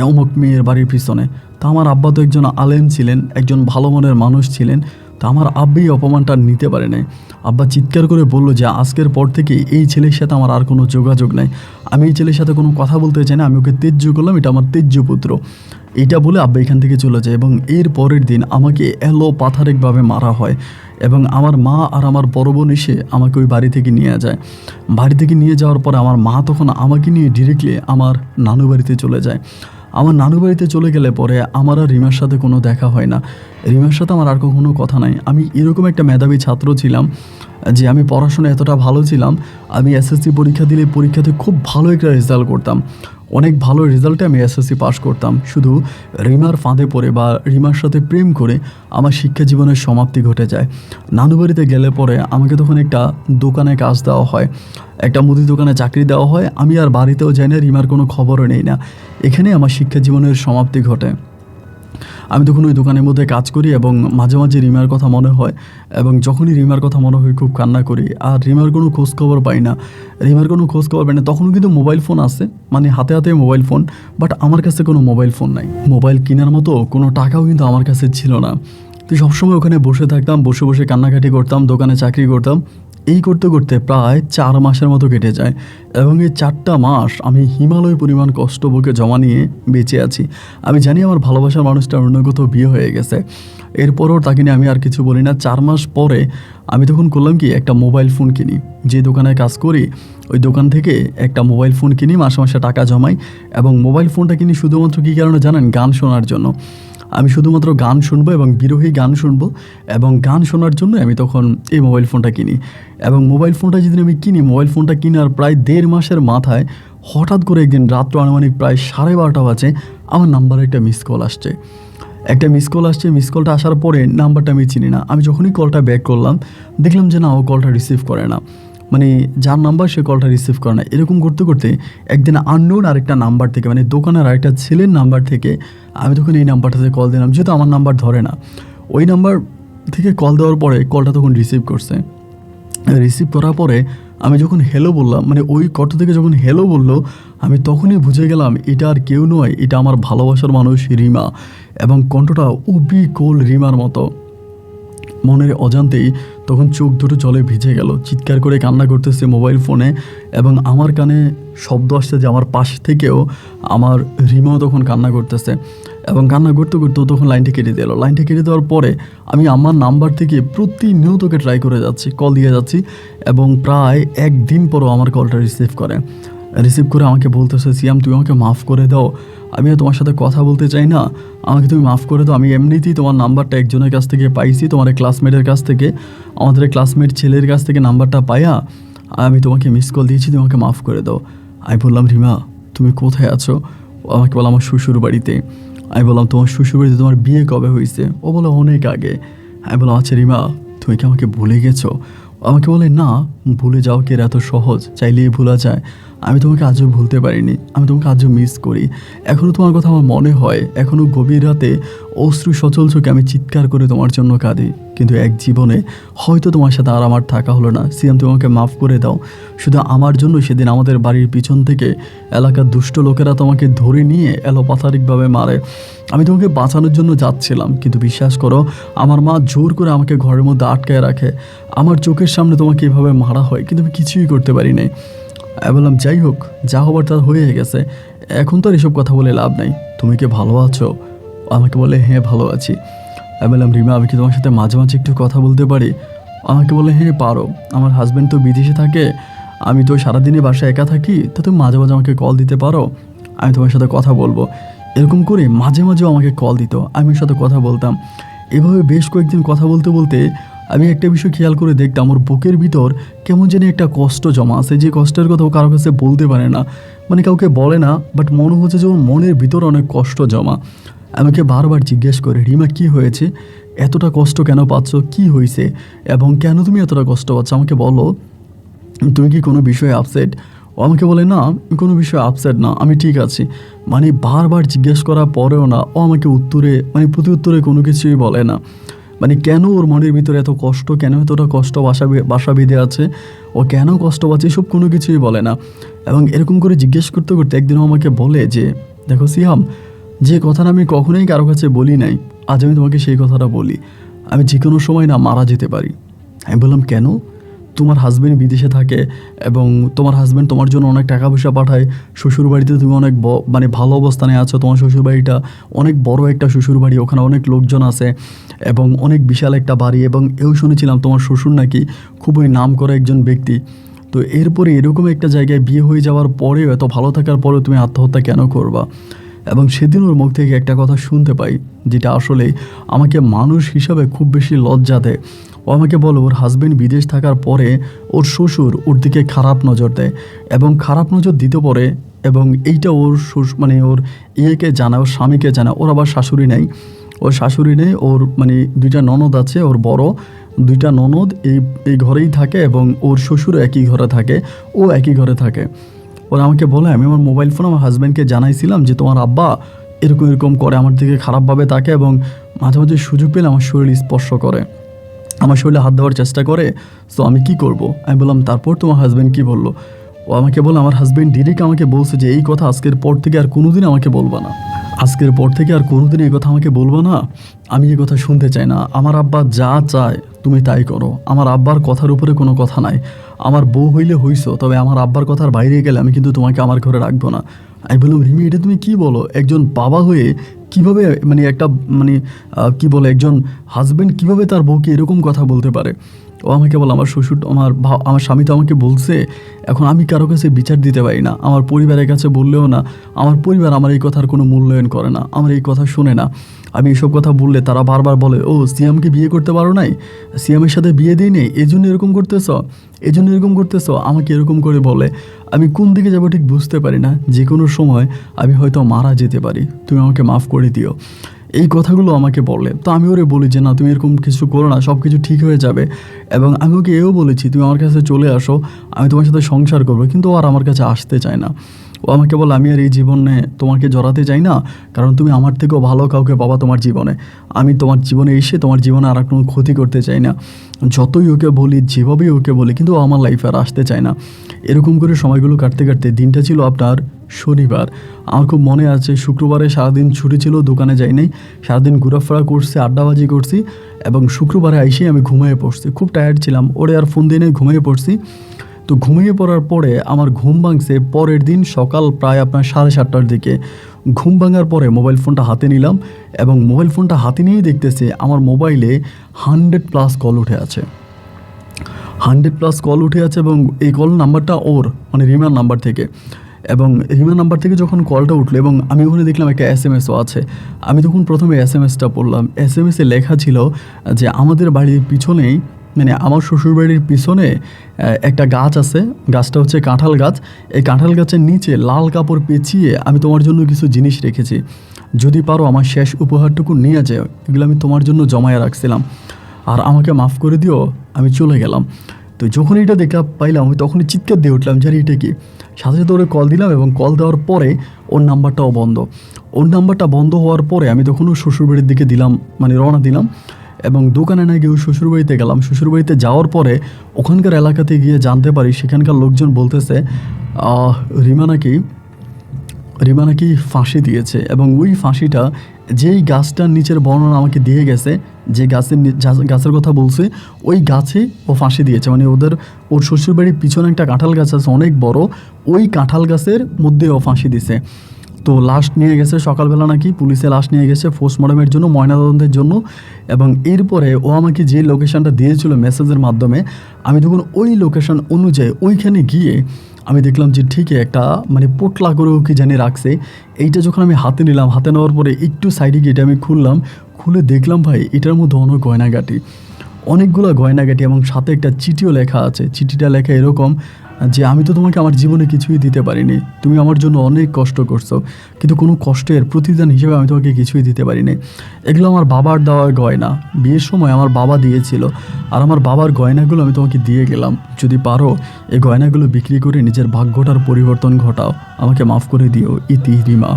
অমুক মেয়ের বাড়ির পিছনে। তা আমার আব্বা তো একজন আলেম ছিলেন, একজন ভালো মনের মানুষ ছিলেন, তা আমার আব্বাই অপমানটা নিতে পারে নাই। আব্বা চিৎকার করে বলল যে আজকের পর থেকে এই ছেলের সাথে আমার আর কোনো যোগাযোগ নাই, আমি এই ছেলের সাথে কোনো কথা বলতে চাই না, আমি ওকে ত্যায্য করলাম, এটা আমার ত্যায্য পুত্র। এইটা বলে আব্বা এখান থেকে চলে যায় এবং এর পরের দিন আমাকে পাথারিকভাবে মারা হয় এবং আমার মা আর আমার বড় বোন এসে আমাকে ওই বাড়ি থেকে নিয়ে যায়। বাড়ি থেকে নিয়ে যাওয়ার পরে আমার মা তখন আমাকে নিয়ে ডিরেক্টলি আমার নানু বাড়িতে চলে যায়। আমার নানু বাড়িতে চলে গেলে পরে আমার আর রিমার সাথে কোনো দেখা হয় না, রিমার সাথে আমার আর কখনো কথা নাই। আমি এরকম একটা মেধাবী ছাত্র ছিলাম যে আমি পড়াশোনায় এতটা ভালো ছিলাম, আমি এসএসসি পরীক্ষা দিলে পরীক্ষাতে খুব ভালো একটা রেজাল্ট করতাম, অনেক ভালো রেজাল্টে আমি এসএসসি পাস করতাম। শুধু রিমার ফাঁদে পড়ে বা রিমার সাথে প্রেম করে আমার শিক্ষা জীবনের সমাপ্তি ঘটে যায়। নানু বাড়িতে গেলে পরে আমাকে তখন একটা দোকানে কাজ দেওয়া হয়, একটা মুদি দোকানে চাকরি দেওয়া হয়। আমি আর বাড়িতেও যাই না, রিমার কোনো খবরও নেই না। এখানে আমার শিক্ষা জীবনের সমাপ্তি ঘটে। আমি তখন ওই দোকানের মধ্যে কাজ করি এবং মাঝে মাঝে রিমার কথা মনে হয় এবং যখনই রিমার কথা মনে হয় খুব কান্না করি। আর রিমার কোনো খোঁজখবর পাই না, তখনও কিন্তু মোবাইল ফোন আছে, মানে হাতে হাতে মোবাইল ফোন, বাট আমার কাছে কোনো মোবাইল ফোন নাই। মোবাইল কেনার মতো কোনো টাকাও কিন্তু আমার কাছে ছিল না। তো সবসময় ওখানে বসে থাকতাম, বসে বসে কান্নাকাটি করতাম, দোকানে চাকরি করতাম। এই করতে করতে প্রায় 4 মাসের মতো কেটে যায় এবং এই 4টা মাস আমি হিমালয় পরিমাণ কষ্ট বুকে জমা নিয়ে বেঁচে আছি। আমি জানি আমার ভালোবাসার মানুষটার অন্য কোথাও বিয়ে হয়ে গেছে, এরপরও তাকে নিয়ে আমি আর কিছু বলি না। 4 মাস পরে আমি তখন করলাম কি, একটা মোবাইল ফোন কিনি। যে দোকানে কাজ করি ওই দোকান থেকে একটা মোবাইল ফোন কিনি, মাসে মাসে টাকা জমাই এবং মোবাইল ফোনটা কিনি শুধুমাত্র কী কারণে জানেন? গান শোনার জন্য। আমি শুধুমাত্র গান শুনবো এবং বিরোহী গান শুনবো এবং গান শোনার জন্য আমি তখন এই মোবাইল ফোনটা কিনি। এবং মোবাইল ফোনটা যেদিন আমি কিনি, মোবাইল ফোনটা কেনার প্রায় 1.5 মাসের মাথায় হঠাৎ করে একদিন রাত্র আনুমানিক প্রায় 12:30 বাজে আমার নাম্বারে একটা মিস কল আসছে। মিস কলটা আসার পরে নাম্বারটা আমি চিনি না। আমি যখনই কলটা ব্যাক করলাম দেখলাম যে না, ও কলটা রিসিভ করে না, মানে যার নাম্বার সে কলটা রিসিভ করে না। এরকম করতে করতে একদিন আননোন আরেকটা নাম্বার থেকে, মানে দোকানের আরেকটা ছেলের নাম্বার থেকে আমি তখন এই নাম্বারটাতে কল দিলাম, যেহেতু আমার নাম্বার ধরে না। ওই নাম্বার থেকে কল দেওয়ার পরে কলটা তখন রিসিভ করার পরে আমি যখন হ্যালো বললাম, মানে ওই কণ্ঠ থেকে যখন হ্যালো বললো, আমি তখনই বুঝে গেলাম এটা আর কেউ নয়, এটা আমার ভালোবাসার মানুষ রিমা। এবং কণ্ঠটা অবিকল রিমার মতো। মনের অজান্তেই তখন চোখ দুটো জলে ভিজে গেল, চিৎকার করে কান্না করতেছে মোবাইল ফোনে এবং আমার কানে শব্দ আসছে যে আমার পাশ থেকেও আমার রিমাও তখন কান্না করতেছে এবং কান্না করতে করতেও তখন লাইনটা কেটে দিল। লাইনটা কেটে দেওয়ার পরে আমি আমার নাম্বার থেকে প্রতিনিয়তকে ট্রাই করে যাচ্ছি, কল দিয়ে যাচ্ছি এবং প্রায় 1 দিন পরও আমার কলটা রিসিভ করে আমাকে বলতেছে, সিয়াম তুমি আমাকে মাফ করে দাও, আমি তোমার সাথে কথা বলতে চাই না, আমাকে তুমি মাফ করে দাও। আমি এমনিতেই তোমার নাম্বারটা একজনের কাছ থেকে পাইছি, তোমার ক্লাসমেটের কাছ থেকে, আমাদের ক্লাসমেট ছেলের কাছ থেকে নাম্বারটা পাইয়া আমি তোমাকে মিস কল দিয়েছি, তোমাকে মাফ করে দাও। আমি বললাম, রিমা তুমি কোথায় আছো? আমাকে বলো আমার শ্বশুর বাড়িতে। আমি বললাম, তোমার শ্বশুর বাড়িতে তোমার বিয়ে কবে হয়েছে? ও বলে অনেক আগে। আমি বললাম, আচ্ছা রিমা তুমি কি আমাকে ভুলে গেছো? ও আমাকে বলে, না, ভুলে যাও কি এত সহজ, চাইলেই ভোলা যায়। আমি তোমাকে আজও ভুলতে পারিনি, আমি তোমাকে আজও মিস করি। এখনও তোমার কথা আমার মনে হয়, এখনও গভীর রাতে অশ্রু সচল চোখে আমি চিৎকার করে তোমার জন্য কাঁদি। কিন্তু এক জীবনে হয়তো তোমার সাথে আর আমার থাকা হলো না। সিয়াম, তুমি আমাকে মাফ করে দাও। শুধু আমার জন্য সেদিন আমাদের বাড়ির পিছন থেকে এলাকার দুষ্ট লোকেরা তোমাকে ধরে নিয়ে এলোপাথারিকভাবে মারে। আমি তোমাকে বাঁচানোর জন্য যাচ্ছিলাম, কিন্তু বিশ্বাস করো, আমার মা জোর করে আমাকে ঘরের মধ্যে আটকায় রাখে। আমার চোখের সামনে তোমাকে এভাবে মারা হয়, কিন্তু আমি কিছুই করতে পারি নাই। আমি বললাম, যাই হোক, যা হবার তা হয়ে গেছে, এখন তো আর এসব কথা বলে লাভ নাই। তুমি কি ভালো আছো? আমাকে বলে, হ্যাঁ ভালো আছি। আমি বললাম, রিমা, আমি কি তোমার সাথে মাঝে মাঝে একটু কথা বলতে পারি? আমাকে বলে, হ্যাঁ পারো। আমার হাজব্যান্ড তো বিদেশে থাকে, আমি তো সারাদিনই বাসায় একা থাকি, তো তুমি মাঝে মাঝে আমাকে কল দিতে পারো, আমি তোমার সাথে কথা বলবো। এরকম করে মাঝে মাঝেও আমাকে কল দিত, আমি ওর সাথে কথা বলতাম। এভাবে বেশ কয়েকদিন কথা বলতে বলতে আমি একটা বিষয় খেয়াল করে দেখতাম, ওর বুকের ভিতর কেমন যেন একটা কষ্ট জমা আছে, যে কষ্টের কথা ও কারো কাছে বলতে পারে না, মানে কাউকে বলে না, বাট মনে হচ্ছে যে ওর মনের ভিতর অনেক কষ্ট জমা। আমাকে বারবার জিজ্ঞেস করে, রিমা কী হয়েছে, এতটা কষ্ট কেন পাচ্ছ, কি হয়েছে, এবং কেন তুমি এতটা কষ্ট পাচ্ছ, আমাকে বলো, তুমি কি কোনো বিষয়ে আপসেট? ও আমাকে বলে, না, কোনো বিষয়ে আপসেট না, আমি ঠিক আছি। মানে বারবার জিজ্ঞেস করার পরেও না, ও আমাকে উত্তরে, মানে প্রতি উত্তরে কোনো কিছুই বলে না। মানে কেন ওর মনের ভিতরে এত কষ্ট, কেন এতটা কষ্ট বাসা বেঁধে আছে, ও কেন কষ্ট পাচ্ছে, এসব কোনো কিছুই বলে না। এবং এরকম করে জিজ্ঞেস করতে করতে একদিনও আমাকে বলে যে, দেখো সিয়াম, যে কথাটা আমি কখনোই কারো কাছে বলি নাই, আজ আমি তোমাকে সেই কথাটা বলি। আমি যে কোনো সময় না মারা যেতে পারি। আমি বললাম, কেন? তোমার হাজব্যান্ড বিদেশে থাকে এবং তোমার হাজব্যান্ড তোমার জন্য অনেক টাকা পয়সা পাঠায়। শ্বশুরবাড়িতে তুমি অনেক মানে ভালো অবস্থানে আছো, তোমার শ্বশুরবাড়িটা অনেক বড় একটা শ্বশুরবাড়ি, ওখানে অনেক লোকজন আছে এবং অনেক বিশাল একটা বাড়ি, এবং এও শুনেছিলাম তোমার শ্বশুর নাকি খুবই নাম করা একজন ব্যক্তি। তো এরপরে এরকম একটা জায়গায় বিয়ে হয়ে যাওয়ার পরেও, এত ভালো থাকার পরেও তুমি আত্মহত্যা কেন করবা? এবং সেদিন ওর মুখ থেকে একটা কথা শুনতে পাই, যেটা আসলে আমাকে মানুষ হিসাবে খুব বেশি লজ্জা দেয়। ও আমাকে বলো, ওর হাজব্যান্ড বিদেশ থাকার পরে ওর শ্বশুর ওর দিকে খারাপ নজর দেয়, এবং খারাপ নজর দিতে পারে, এবং এইটা ওর মানে ওর ইয়েকে জানায়, ওর স্বামীকে জানায়। ওর আবার শাশুড়ি নেই, ওর শাশুড়ি নেই, ওর মানে দুইটা ননদ আছে, ওর বড় দুইটা ননদ এই ঘরেই থাকে, এবং ওর শ্বশুরও একই ঘরে থাকে, ও একই ঘরে থাকে। ওরা আমাকে বলে, আমি আমার মোবাইল ফোন আমার হাজব্যান্ডকে জানাইছিলাম যে তোমার আব্বা এরকম এরকম করে, আমার দিকে খারাপভাবে তাকে, এবং মাঝে মাঝে সুযোগ পেলে আমার শরীর স্পর্শ করে, আমার শরীরে হাত দেওয়ার চেষ্টা করে। সো আমি কি করব? আমি বললাম, তারপর তোমার হাজব্যান্ড কি বললো? ও আমাকে বলে, আমার হাজব্যান্ড ডিরেক্ট আমাকে বলছে যে এই কথা আজকের পর থেকে আর কোনোদিন আমাকে বলবা না, আজকের পর থেকে আর কোনোদিন এই কথা আমাকে বলবো না, আমি এই কথা শুনতে চাই না। আমার আব্বা যা চায় তুমি তাই করো, আমার আব্বার কথার উপরে কোনো কথা নাই। আমার বউ হইলে হইছো, তবে আমার আব্বার কথার বাইরে গেলে আমি কিন্তু তোমাকে আমার ঘরে রাখবো না। আমি বললাম, রিমি, এটা তুমি কি বলো? একজন বাবা হয়ে কিভাবে, মানে একটা মানে কি বলে, একজন হাজব্যান্ড কিভাবে তার বউকে এরকম কথা বলতে পারে? ও আমাকে বলে, আমার শ্বশুর, আমার স্বামী তো আমাকে বলছে, এখন আমি কারো কাছে বিচার দিতে পারি না, আমার পরিবারের কাছে বললেও না, আমার পরিবার আমার এই কথার কোনো মূল্যায়ন করে না, আমার এই কথা শোনে না। আমি এইসব কথা বললে তারা বারবার বলে, ও সিয়ামকে বিয়ে করতে পারো নাই, সিয়ামের সাথে বিয়ে দিই নেই, এই জন্য এরকম করতেছ, এই জন্য এরকম করতেছ, আমাকে এরকম করে বলে। আমি কোন দিকে যাবো ঠিক বুঝতে পারি না, যে কোনো সময় আমি হয়তো মারা যেতে পারি, তুমি আমাকে মাফ করে দিও, এই কথাগুলো আমাকে বলে। তো আমি ওরে বলি যে, না, তুমি এরকম কিছু করো না, সব কিছু ঠিক হয়ে যাবে। এবং আমি ওকে এও বলেছি, তুমি আমার কাছে চলে আসো, আমি তোমার সাথে সংসার করবো, কিন্তু ও আর আমার কাছে আসতে চায় না। ও আমাকে বলে, আমি আর এই জীবনে তোমাকে জড়াতে চাই না, কারণ তুমি আমার থেকেও ভালো কাউকে পাবা তোমার জীবনে, আমি তোমার জীবনে এসে তোমার জীবনে আর কোনো ক্ষতি করতে চাই না। যতই ওকে বলি, যেভাবেই ওকে বলি, কিন্তু ও আমার লাইফে আর আসতে চায় না। এরকম করে সময়গুলো কাটতে কাটতে দিনটা ছিল আপনার শনিবার। আমার খুব মনে আছে, শুক্রবারে সারাদিন ছুটি ছিল, দোকানে যাই নাই, সারাদিন ঘোরাফেরা করছি, আড্ডাবাজি করছি, এবং শুক্রবারে এসেই আমি ঘুমিয়ে পড়ছি, খুব টায়ার্ড ছিলাম, ওরে আর ফোন দিয়ে ঘুমিয়ে পড়ছি। তো ঘুমিয়ে পড়ার পরে আমার ঘুম ভাঙছে পরের দিন সকাল প্রায় আপনার 7:30টার দিকে। ঘুম ভাঙার পরে মোবাইল ফোনটা হাতে নিলাম, এবং মোবাইল ফোনটা হাতে নিয়েই দেখতেছে আমার মোবাইলে 100+ কল উঠে আছে, 100+ কল উঠে আছে, এবং এই কল নাম্বারটা ওর, মানে রিমার নাম্বার থেকে। এবং রিমার নাম্বার থেকে যখন কলটা উঠলো, এবং আমি ওখানে দেখলাম একটা SMS-ও আছে। আমি তখন প্রথমে SMS-টা পড়লাম। SMS-এ লেখা ছিল যে, আমাদের বাড়ির পিছনেই, মানে আমার শ্বশুরবাড়ির পিছনে একটা গাছ আছে, গাছটা হচ্ছে কাঁঠাল গাছ, এই কাঁঠাল গাছের নিচে লাল কাপড় পেঁচিয়ে আমি তোমার জন্য কিছু জিনিস রেখেছি, যদি পারো আমার শেষ উপহারটুকু নিয়ে যাও, এগুলো আমি তোমার জন্য জমায়ে রাখছিলাম, আর আমাকে মাফ করে দিও, আমি চলে গেলাম। তো তো যখন এটা দেখা পাইলাম আমি তখনই চিৎকার দিয়ে উঠলাম যে আরে এটা কি। সাথে সাথে ওরে কল দিলাম এবং কল দেওয়ার পরে ওর নাম্বারটাও বন্ধ। ওর নাম্বারটা বন্ধ হওয়ার পরে আমি তখন ওর শ্বশুরবাড়ির দিকে দিলাম, মানে রওনা দিলাম এবং দোকানে না গিয়ে ওই শ্বশুরবাড়িতে গেলাম। শ্বশুরবাড়িতে যাওয়ার পরে ওখানকার এলাকাতে গিয়ে জানতে পারি সেখানকার লোকজন বলতেছে রিমা নাকি ফাঁসি দিয়েছে এবং ওই ফাঁসিটা যেই গাছটার নিচের বর্ণনা আমাকে দিয়ে গেছে, যে গাছের কথা বলছে ওই গাছে ও ফাঁসি দিয়েছে। মানে ওর শ্বশুরবাড়ির পিছনে একটা কাঁঠাল গাছ আছে অনেক বড়, ওই কাঁঠাল গাছের মধ্যে ও ফাঁসি দিছে। তো লাশ নিয়ে গেছে সকালবেলা, নাকি পুলিশে লাশ নিয়ে গেছে পোস্টমর্টমের জন্য, ময়নাতদন্তের জন্য। এবং এরপরে ও আমাকে যে লোকেশানটা দিয়েছিল মেসেজের মাধ্যমে, আমি তখন ওই লোকেশান অনুযায়ী ওইখানে গিয়ে আমি দেখলাম যে ঠিকই একটা মানে পোটলা করেও কি জানি রাখছে। এইটা যখন আমি হাতে নিলাম, হাতে নেওয়ার পরে একটু সাইডে গিয়ে এটা আমি খুলে দেখলাম ভাই এটার মধ্যে অনেকগুলো গয়নাগাটি এবং সাথে একটা চিঠিও লেখা আছে। চিঠিটা লেখা এরকম যে আমি তো তোমাকে আমার জীবনে কিছুই দিতে পারিনি, তুমি আমার জন্য অনেক কষ্ট করছো, কিন্তু কোনো কষ্টের প্রতিদান হিসেবে আমি তোমাকে কিছুই দিতে পারিনি। এগুলো আমার বাবার দেওয়া গয়না, বিয়ের সময় আমার বাবা দিয়েছিল, আর আমার বাবার গয়নাগুলো আমি তোমাকে দিয়ে গেলাম। যদি পারো এই গয়নাগুলো বিক্রি করে নিজের ভাগ্যটার পরিবর্তন ঘটাও, আমাকে মাফ করে দিও, ইতি রিমা।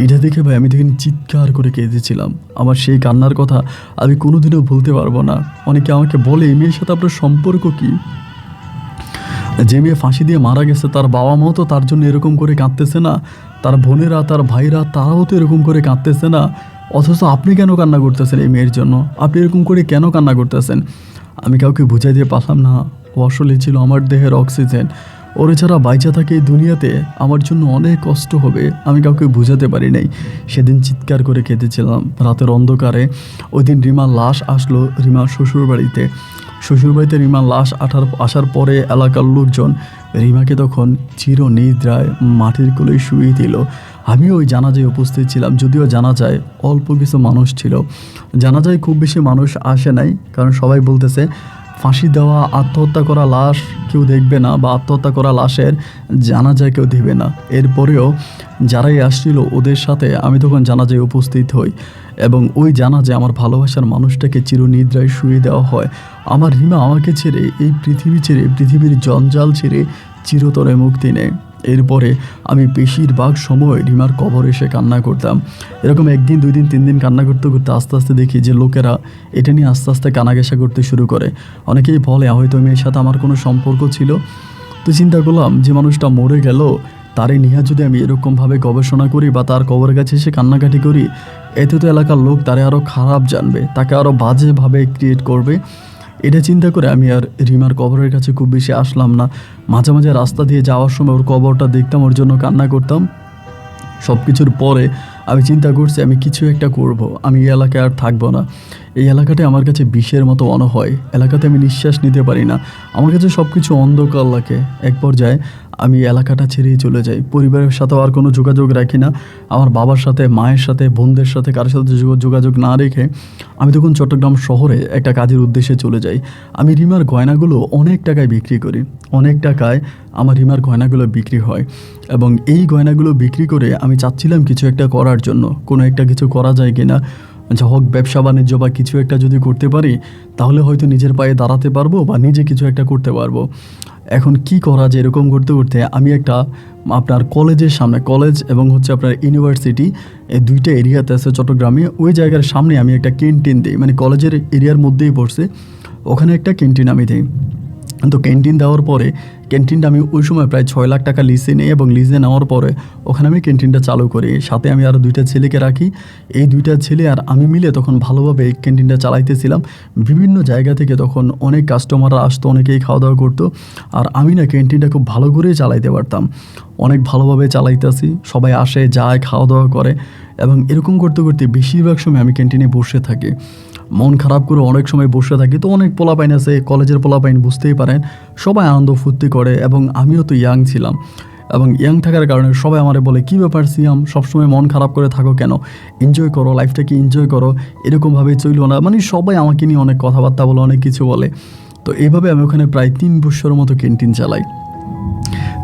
এটা দেখে ভাই আমি দেখেন চিৎকার করে কেঁদেছিলাম। আমার সেই কান্নার কথা আমি কোনোদিনও ভুলতে পারবো না। অনেকে আমাকে বলে এই মেয়ের সাথে আপনার সম্পর্ক কী? যে মেয়ে ফাঁসি দিয়ে মারা গেছে তার বাবা মাও তো তার জন্য এরকম করে কাঁদতেছে না, তার বোনেরা তার ভাইরা তারাও তো এরকম করে কাঁদতেছে না, অথচ আপনি কেন কান্না করতেছেন এই মেয়ের জন্য? আপনি এরকম করে কেন কান্না করতেছেন? আমি কাউকে বুঝাই দিয়ে পারলাম না ও আসলে ছিল আমার দেহের অক্সিজেন। ওরে ছাড়া বাইচা থাকে এই দুনিয়াতে আমার জন্য অনেক কষ্ট হবে, আমি কাউকে বুঝাতে পারি নাই। সেদিন চিৎকার করে কেঁদেছিলাম রাতের অন্ধকারে। ওই দিন রিমার লাশ আসলো রিমার শ্বশুরবাড়িতে। রিমার লাশ আসার পরে এলাকার লোকজন রিমাকে তখন চিরনিদ্রায় মাটির কোলে শুয়ে দিল। আমি ওই জানাজায় উপস্থিত ছিলাম, যদিও জানাজায় অল্প কিছু মানুষ ছিল, জানাজায় খুব বেশি মানুষ আসে নাই, কারণ সবাই বলতেছে ফাঁসি দেওয়া আত্মহত্যা করা লাশ কেউ দেখবে না, বা আত্মহত্যা করা লাশের জানাজায় কেউ দেবে না। এরপরেও যারাই আসছিল ওদের সাথে আমি তখন জানাজায় উপস্থিত হই এবং ওই জানাজায় আমার ভালোবাসার মানুষটাকে চিরনিদ্রায় শুয়ে দেওয়া হয়। আমার রিমা আমাকে ছেড়ে এই পৃথিবী ছেড়ে, পৃথিবীর জঞ্জাল ছেড়ে চিরতরে মুক্তি নেয়। এরপরে আমি বেশিরভাগ সময় রিমার কবর এসে কান্না করতাম। এরকম একদিন, 2 দিন, 3 দিন কান্না করতে করতে আস্তে আস্তে দেখি যে লোকেরা এটা নিয়ে আস্তে আস্তে কানাঘেঁষা করতে শুরু করে। অনেকেই বলে হয়তো মেয়ের সাথে আমার কোনো সম্পর্ক ছিল। তো চিন্তা করলাম যে মানুষটা মরে গেল, তারে নিয়ে যদি আমি এরকমভাবে গবেষণা করি বা তার কবরের কাছে এসে কান্নাকাটি করি, এতে তো এলাকার লোক তারে আরও খারাপ জানবে, তাকে আরও বাজেভাবে ক্রিয়েট করবে। এটা চিন্তা করে আমি আর রিমার কবরের কাছে খুব বেশি আসলাম না। মাঝে মাঝে রাস্তা দিয়ে যাওয়ার সময় ওর কবরটা দেখতাম, ওর জন্য কান্না করতাম। সব কিছুর পরে আমি চিন্তা করছি আমি কিছু একটা করব, আমি এই এলাকায় আর থাকবো না। এই এলাকাটা আমার কাছে বিষের মতো মনে হয়, এলাকাতে আমি নিঃশ্বাস নিতে পারি না, আমার কাছে সব কিছু অন্ধকার লাগে। এক পর্যায়ে আমি এলাকাটা ছেড়েই চলে যাই, পরিবারের সাথেও আর কোনো যোগাযোগ রাখি না। আমার বাবার সাথে, মায়ের সাথে, বোনদের সাথে কারোর সাথে যোগাযোগ না রেখে আমি তখন চট্টগ্রাম শহরে একটা কাজের উদ্দেশ্যে চলে যাই। আমি রিমার গয়নাগুলো অনেক টাকায় বিক্রি করি, অনেক টাকায় আমার রিমার গয়নাগুলো বিক্রি হয় এবং এই গয়নাগুলো বিক্রি করে আমি চাচ্ছিলাম কিছু একটা করার জন্য, কোনো একটা কিছু করা যায় কিনা, যা হোক ব্যবসা বাণিজ্য বা কিছু একটা যদি করতে পারি তাহলে হয়তো নিজের পায়ে দাঁড়াতে পারবো বা নিজে কিছু একটা করতে পারবো। এখন কি করা যায় এরকম করতে করতে আমি একটা আপনার কলেজের সামনে, কলেজ এবং হচ্ছে আপনার ইউনিভার্সিটি, এই দুইটা এরিয়াতে আছে চট্টগ্রামে, ওই জায়গার সামনে আমি একটা ক্যান্টিন দিই, মানে কলেজের এরিয়ার মধ্যেই পড়ছে, ওখানে একটা ক্যান্টিন আমি দিই। তো ক্যান্টিন দেওয়ার পরে ক্যান্টিনটা আমি ওই সময় প্রায় 6 লাখ টাকা লিজে নিই এবং লিজে নেওয়ার পরে ওখানে আমি ক্যান্টিনটা চালু করি। সাথে আমি আরও 2টা ছেলেকে রাখি। এই 2টা ছেলে আর আমি মিলে তখন ভালোভাবে এই ক্যান্টিনটা চালাইতেছিলাম। বিভিন্ন জায়গা থেকে তখন অনেক কাস্টমাররা আসতো, অনেকেই খাওয়া দাওয়া করতো, আর আমি না ক্যান্টিনটা খুব ভালো করেই চালাইতে পারতাম, অনেক ভালোভাবে চালাইতেছি। সবাই আসে, যায়, খাওয়া দাওয়া করে এবং এরকম করতে করতে বেশিরভাগ সময় আমি ক্যান্টিনে বসে থাকি, মন খারাপ করে অনেক সময় বসে থাকি। তো অনেক পোলাপাইন আছে, কলেজের পোলাপাইন, বুঝতেই পারেন, সবাই আনন্দ ফুর্তি করে এবং আমিও তো ইয়াং ছিলাম এবং ইয়াং থাকার কারণে সবাই আমারে বলে কী ব্যাপার সিয়াম, সবসময় মন খারাপ করে থাকো কেন, এনজয় করো, লাইফটাকে এনজয় করো, এরকমভাবে চললো না। মানে সবাই আমাকে নিয়ে অনেক কথাবার্তা বলে, অনেক কিছু বলে। তো এইভাবে আমি ওখানে প্রায় 3 বছরের মতো ক্যান্টিন চালাই।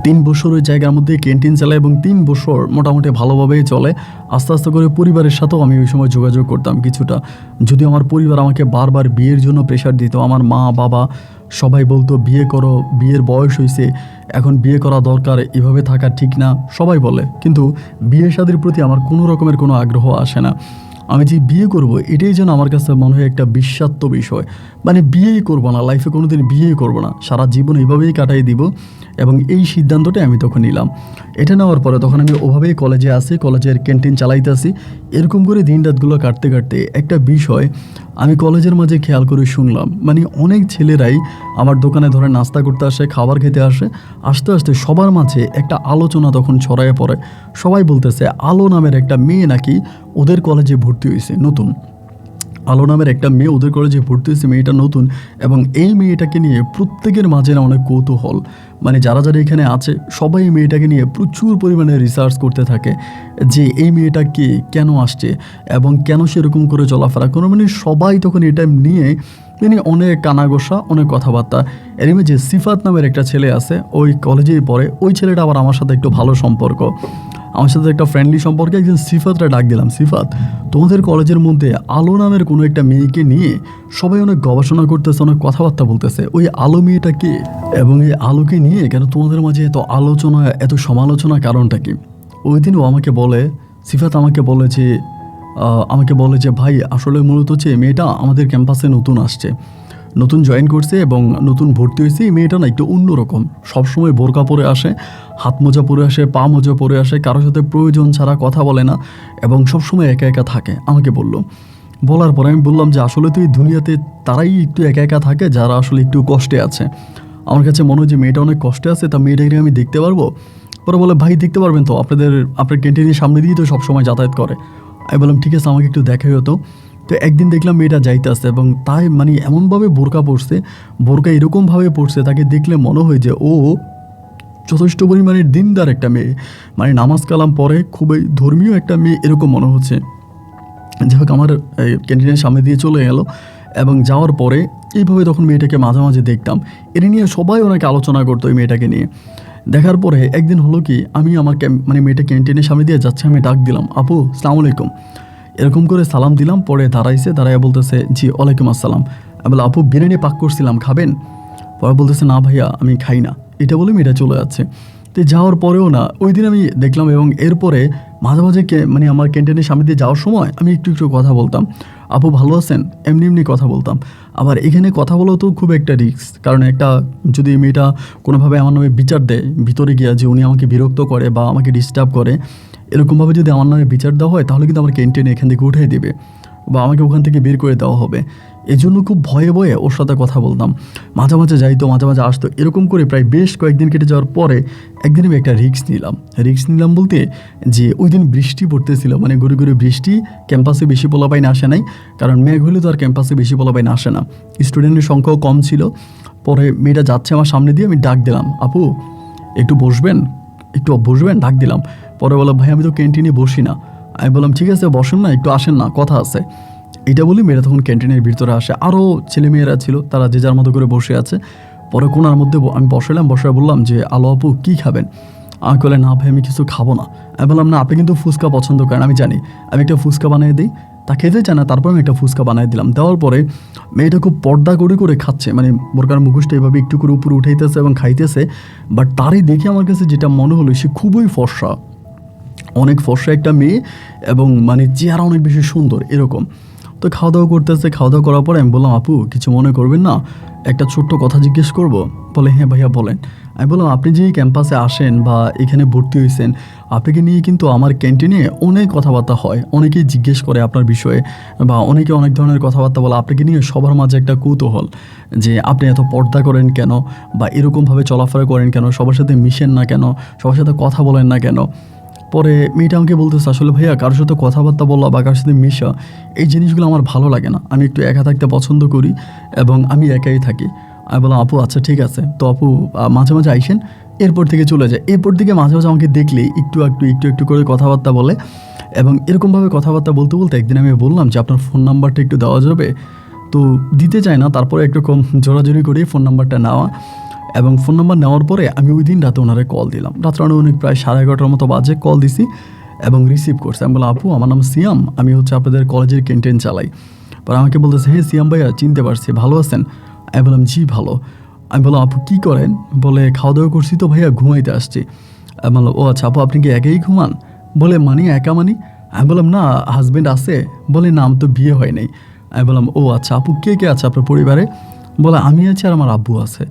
3 বছর ওই জায়গার মধ্যে ক্যান্টিন চালায় এবং 3 বছর মোটামুটি ভালোভাবেই চলে। আস্তে আস্তে করে পরিবারের সাথেও আমি ওই সময় যোগাযোগ করতাম কিছুটা, যদিও আমার পরিবার আমাকে বারবার বিয়ের জন্য প্রেশার দিত। আমার মা বাবা সবাই বলতো বিয়ে করো, বিয়ের বয়স হয়েছে, এখন বিয়ে করা দরকার, এভাবে থাকা ঠিক না, সবাই বলে। কিন্তু বিয়ে শাদীর প্রতি আমার কোনো রকমের কোনো আগ্রহ আসে না। আমি যে বিয়ে করব এটাই যেন আমার কাছে মনে হয় একটা বিষাক্ত বিষয়। মানে বিয়েই করব না, লাইফে কোনো দিন বিয়েই করবো না, সারা জীবন এইভাবেই কাটাই দিব। এবং এই সিদ্ধান্তটাই আমি তখন নিলাম। এটা নেওয়ার পরে তখন আমি ওভাবেই কলেজে আসি, কলেজের ক্যান্টিন চালাইতেছি। এরকম করে দিন রাতগুলো কাটতে কাটতে একটা বিষয় আমি কলেজের মাঝে খেয়াল করে শুনলাম, মানে অনেক ছেলেরাই আমার দোকানে ধরে নাস্তা করতে আসে, খাবার খেতে আসে। আস্তে আস্তে সবার মাঝে একটা আলোচনা তখন ছড়ায় পড়ে। সবাই বলতেছে আলো নামের একটা মেয়ে নাকি ওদের কলেজে ভর্তি হয়েছে নতুন। আলো নামের একটা মেয়ে ওদের কলেজে ভর্তি হয়েছে, মেয়েটা নতুন। এবং এই মেয়েটাকে নিয়ে প্রত্যেকের মাঝে না অনেক কৌতূহল। মানে যারা যারা এখানে আছে সবাই এই মেয়েটাকে নিয়ে প্রচুর পরিমাণে রিসার্চ করতে থাকে যে এই মেয়েটা কে, কেন আসছে এবং কেন সেরকম করে চলাফেরা কোনো, মানে সবাই তখন এটা নিয়ে মানে অনেক কানাঘোষা, অনেক কথাবার্তা। এর যে সিফাত নামের একটা ছেলে আছে ওই কলেজেই পড়ে, ওই ছেলেটা আবার আমার সাথে একটু ভালো সম্পর্ক, আমার সাথে একটা ফ্রেন্ডলি সম্পর্কে। একদিন সিফাতরা ডাক দিলাম, সিফাত তোমাদের কলেজের মধ্যে আলো নামের কোনো একটা মেয়েকে নিয়ে সবাই অনেক গবেষণা করতেছে, অনেক কথাবার্তা বলতেছে, ওই আলো মেয়েটা কে এবং এই আলোকে নিয়ে কেন তোমাদের মাঝে এত আলোচনা, এত সমালোচনা, কারণটা কি? ওই দিন ও আমাকে বলে, সিফাত আমাকে বলে যে ভাই আসলে মূলত হচ্ছে মেয়েটা আমাদের ক্যাম্পাসে নতুন আসছে, নতুন জয়েন করছে এবং নতুন ভর্তি হয়েছে। এই মেয়েটা না একটু অন্যরকম, সবসময় বোরকা পরে আসে, হাত মোজা পরে আসে, পা মোজা পরে আসে, কারোর সাথে প্রয়োজন ছাড়া কথা বলে না এবং সবসময় একা একা থাকে। আমাকে বলার পরে আমি বললাম যে আসলে তো এই দুনিয়াতে তারাই একটু একা একা থাকে যারা আসলে একটু কষ্টে আছে। আমার কাছে মনে হয় যে মেয়েটা অনেক কষ্টে আছে, তা মেয়েটাকে আমি দেখতে পারবো? পরে বলে ভাই দেখতে পারবেন তো, আপনার ক্যান্টিনের সামনে দিয়ে তো সবসময় যাতায়াত করে। আমি বললাম ঠিক আছে, আমাকে একটু দেখাই হতো। তো একদিন দেখলাম মেয়েটা যাইতে আসছে এবং তাই মানে এমনভাবে বোরকা পরছে, বোরকা এরকমভাবে পরছে তাকে দেখলে মনে হয় যে ও যথেষ্ট পরিমাণের দিনদার একটা মেয়ে, মানে নামাজ কালাম পরে খুবই ধর্মীয় একটা মেয়ে এরকম মনে হচ্ছে। যাই হোক আমার ক্যান্টিনের সামনে দিয়ে চলে গেল এবং যাওয়ার পরে এইভাবে তখন মেয়েটাকে মাঝে মাঝে দেখতাম। এটা নিয়ে সবাই অনেক আলোচনা করতো এই মেয়েটাকে নিয়ে। দেখার পরে একদিন হলো কি, আমি আমার মানে মেয়েটা ক্যান্টিনের সামনে দিয়ে যাচ্ছে, আমি ডাক দিলাম আপু আসসালামু আলাইকুম, এরকম করে সালাম দিলাম। পরে দাঁড়াইয়া বলতেছে জি ওয়ালাইকুম আসসালাম। আমি বলে আপু বিরিয়ানি পাক করছিলাম, খাবেন? পরে বলতেছে না ভাইয়া আমি খাই না, এটা বলে মেয়েটা চলে যাচ্ছে। তো যাওয়ার পরেও না ওই দিন আমি দেখলাম এবং এরপরে মাঝে মাঝে মানে আমার ক্যান্টিনের সামনে দিয়ে যাওয়ার সময় আমি একটু একটু কথা বলতাম, আপু ভালো আছেন, এমনি এমনি কথা বলতাম। আবার এখানে কথা বলাও তো খুব একটা রিস্ক, কারণ একটা যদি মেয়েটা কোনোভাবে আমার নামে বিচার দেয় ভিতরে গিয়া যে উনি আমাকে বিরক্ত করে বা আমাকে ডিস্টার্ব করে, এরকমভাবে যদি আমার নামে বিচার দেওয়া হয় তাহলে কিন্তু আমার ক্যান্টিনে এখান থেকে উঠিয়ে দেবে বা আমাকে ওখান থেকে বের করে দেওয়া হবে। এই জন্য খুব ভয়ে ভয়ে ওর সাথে কথা বলতাম, মাঝে মাঝে যাইতো, মাঝে মাঝে আসতো। এরকম করে প্রায় বেশ কয়েকদিন কেটে যাওয়ার পরে একদিন আমি একটা রিস্ক নিলাম বলতে যে ওই দিন বৃষ্টি পড়তেছিল, মানে ঘুরে ঘুরে বৃষ্টি, ক্যাম্পাসে বেশি পোলাপাইন আসে নাই, কারণ মেঘ হলে তো আর ক্যাম্পাসে বেশি পোলাপাইন আসে না, স্টুডেন্টের সংখ্যাও কম ছিল। পরে মেয়েটা যাচ্ছে আমার সামনে দিয়ে, আমি ডাক দিলাম আপু একটু বসবেন, ডাক দিলাম। পরে বললাম ভাই আমি তো ক্যান্টিনে বসি না। আমি বললাম ঠিক আছে বসেন না, একটু আসেন না, কথা আছে। এটা বলি মেয়েরা তখন ক্যান্টিনের ভিতরে আসে, আরও ছেলেমেয়েরা ছিল, তারা যে যার মতো করে বসে আছে। পরে কোনার মধ্যে আমি বসে বললাম যে আলো আপু কী খাবেন? আমাকে বলে না ভাই আমি কিছু খাবো না। আমি বললাম না আপনি কিন্তু ফুচকা পছন্দ করেন, আমি জানি, আমি একটা ফুচকা বানিয়ে দিই। তা খেতে চায় না, তারপর আমি একটা ফুচকা বানিয়ে দিলাম। দেওয়ার পরে মেয়েটা খুব পর্দা করে খাচ্ছে, মানে বোরকার মুখোশটা এভাবে একটু করে উপরে উঠাইতেছে এবং খাইতেছে। বাট তারই দেখে আমার কাছে যেটা মনে হলো সে খুবই ফর্সা, অনেক ফর্সা একটা মেয়ে এবং মানে চেহারা অনেক বেশি সুন্দর এরকম। তো খাওয়া দাওয়া করার পরে আমি বললাম আপু কিছু মনে করবেন না, একটা ছোট্ট কথা জিজ্ঞেস করব? বলে হ্যাঁ ভাইয়া বলেন। আমি বললাম আপনি যে ক্যাম্পাসে আসেন বা এখানে ভর্তি হয়েছেন, আপনাকে নিয়ে কিন্তু আমার ক্যান্টিনে অনেক কথাবার্তা হয়, অনেকেই জিজ্ঞেস করে আপনার বিষয়ে বা অনেকে অনেক ধরনের কথাবার্তা বলে, আপনাকে নিয়ে সবার মাঝে একটা কৌতূহল যে আপনি এত পর্দা করেন কেন বা এরকমভাবে চলাফেরা করেন কেন, সবার সাথে মিশেন না কেন, সবার সাথে কথা বলেন না কেন। পরে মেয়েটা আমাকে বলতেছে আসলে ভাইয়া কারোর সাথে কথাবার্তা বলা বা কারোর সাথে মিশা এই জিনিসগুলো আমার ভালো লাগে না, আমি একটু একা থাকতে পছন্দ করি এবং আমি একাই থাকি। আমি বললাম আপু আচ্ছা ঠিক আছে, তো আপু মাঝে মাঝে আইসেন, এরপর থেকে চলে যায়। এরপর থেকে মাঝে মাঝে আমাকে দেখলে একটু করে কথাবার্তা বলে এবং এরকমভাবে কথাবার্তা বলতে বলতে একদিন আমি বললাম যে আপনার ফোন নাম্বারটা একটু দেওয়া যাবে? তো দিতে চায় না, তারপরে একরকম জোরাজোরি করে ফোন নাম্বারটা নেওয়া এবং ফোন নাম্বার নেওয়ার পরে আমি ওই দিন রাতে ওনারে কল দিলাম। রাত্রে অনেক প্রায় 11:30 মতো বাজে কল দিছি এবং রিসিভ করছে। আমি বললাম, আপু আমার নাম সিয়াম, আমি হচ্ছে আপনাদের কলেজের ক্যান্টিন চালাই। পর আমাকে বলতেছে, হ্যাঁ সিয়াম ভাইয়া চিনতে পারছি, ভালো আছেন? আমি বললাম, জি ভালো। আমি বললাম, আপু কী করেন? বলে, খাওয়া দাওয়া করছি তো ভাইয়া, ঘুমাইতে আসছি। আমি বললাম, ও আচ্ছা আপু আপনি কি একাই ঘুমান? বলে, মানি একা মানি? আমি বললাম, না হাজব্যান্ড আছে। বলে, না আমার তো বিয়ে হয় নাই। আমি বললাম, ও আচ্ছা আপু কে কে আছে আপনার পরিবারে? বলে, আমি আছি আর আমার আব্বু আছে।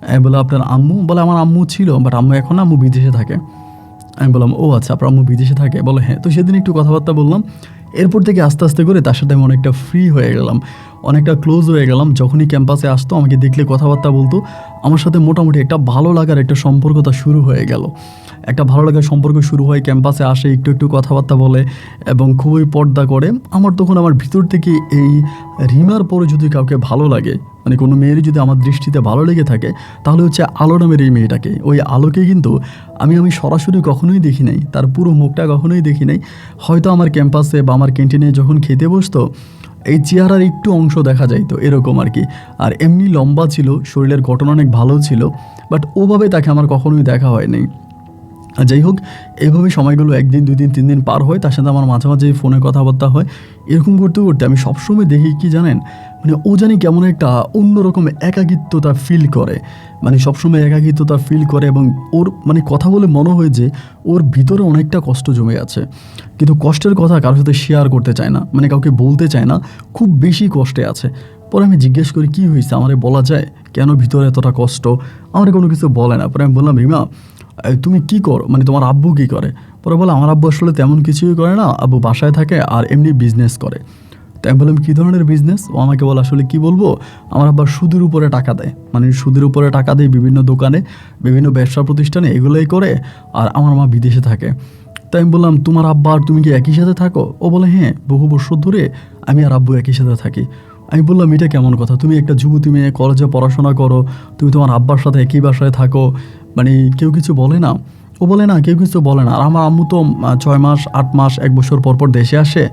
আমি বলে, আপনার আম্মু? বলে, আমার আম্মু ছিল বাট আম্মু এখন আম্মু বিদেশে থাকে। আমি বললাম, ও আচ্ছা আপনার আম্মু বিদেশে থাকে? বলে, হ্যাঁ। তো সেদিন একটু কথাবার্তা বললাম। এরপর থেকে আস্তে আস্তে করে তার সাথে আমি অনেকটা ফ্রি হয়ে গেলাম, অনেকটা ক্লোজ হয়ে গেলাম। যখনই ক্যাম্পাসে আসতো আমাকে দেখলে কথাবার্তা বলতো, আমার সাথে মোটামুটি একটা ভালো লাগার একটা সম্পর্কতা শুরু হয়ে গেল। একটা ভালো লাগার সম্পর্ক শুরু হয়, ক্যাম্পাসে আসে, একটু একটু কথাবার্তা বলে এবং খুবই পর্দা করে। আমার তখন আমার ভিতর থেকে এই রিমার পরে যদি কাউকে ভালো লাগে, মানে কোনো মেয়েরই যদি আমার দৃষ্টিতে ভালো লেগে থাকে, তাহলে হচ্ছে আলো নামের এই মেয়েটাকে। ওই আলোকে কিন্তু আমি সরাসরি কখনোই দেখি নাই, তার পুরো মুখটা কখনোই দেখি নাই। হয়তো আমার ক্যাম্পাসে বা আমার ক্যান্টিনে যখন খেতে বসতো, এই চেহারার একটু অংশ দেখা যাইতো এরকম আর কি। আর এমনি লম্বা ছিল, শরীরের গঠন অনেক ভালো ছিল, বাট ওভাবে তাকে আমার কখনোই দেখা হয়নি। যাই হোক, এইভাবে সময়গুলো 1 দিন 2 দিন 3 দিন পার হয়, তার সাথে আমার মাঝে মাঝে ফোনে কথাবার্তা হয়। এরকম করতে করতে আমি সবসময় দেখি কি জানেন, মানে ও জানি কেমন একটা অন্যরকম একাকিত্বতা ফিল করে, মানে সবসময় একাকিত্বতা ফিল করে এবং ওর মানে কথা বলে মনে হয় যে ওর ভিতরে অনেকটা কষ্ট জমে আছে, কিন্তু কষ্টের কথা কারোর সাথে শেয়ার করতে চায় না, মানে কাউকে বলতে চায় না, খুব বেশি কষ্টে আছে। পরে আমি জিজ্ঞেস করি, কী হয়েছে, আমারে বলা যায় কেন ভিতরে এতটা কষ্ট? আমার কোনো কিছু বলে না। পরে আমি বললাম, রিমা তুমি কি করো, মানে তোমার আব্বু কি করে? পরে বলে, আমার আব্বু আসলে তেমন কিছুই করে না, আব্বু বাসায় থাকে আর এমনি বিজনেস করে। তাই আমি বললাম, কী ধরনের বিজনেস? ও আমাকে বলে, আসলে কি বলবো, আমার আব্বা সুদের উপরে টাকা দেয়, মানে সুদের উপরে টাকা দেয় বিভিন্ন দোকানে, বিভিন্ন ব্যবসা প্রতিষ্ঠানে, এগুলোই করে। আর আমার মা বিদেশে থাকে। তাই আমি বললাম, তোমার আব্বা আর তুমি কি একই সাথে থাকো? ও বলে, হ্যাঁ বহু বছর ধরে আমি আর আব্বু একই সাথে থাকি। আমি বললাম, এটা কেমন কথা, তুমি একটা যুবতী মেয়ে, কলেজে পড়াশোনা করো, তুমি তোমার আব্বার সাথে একই বাসায় থাকো, মানে কেউ কিছু বলে না? ও বলে, না কেউ কিছু বলে না। আর আমার আম্মু তো 6 মাস 8 মাস 1 বছর পর পর দেশে আসে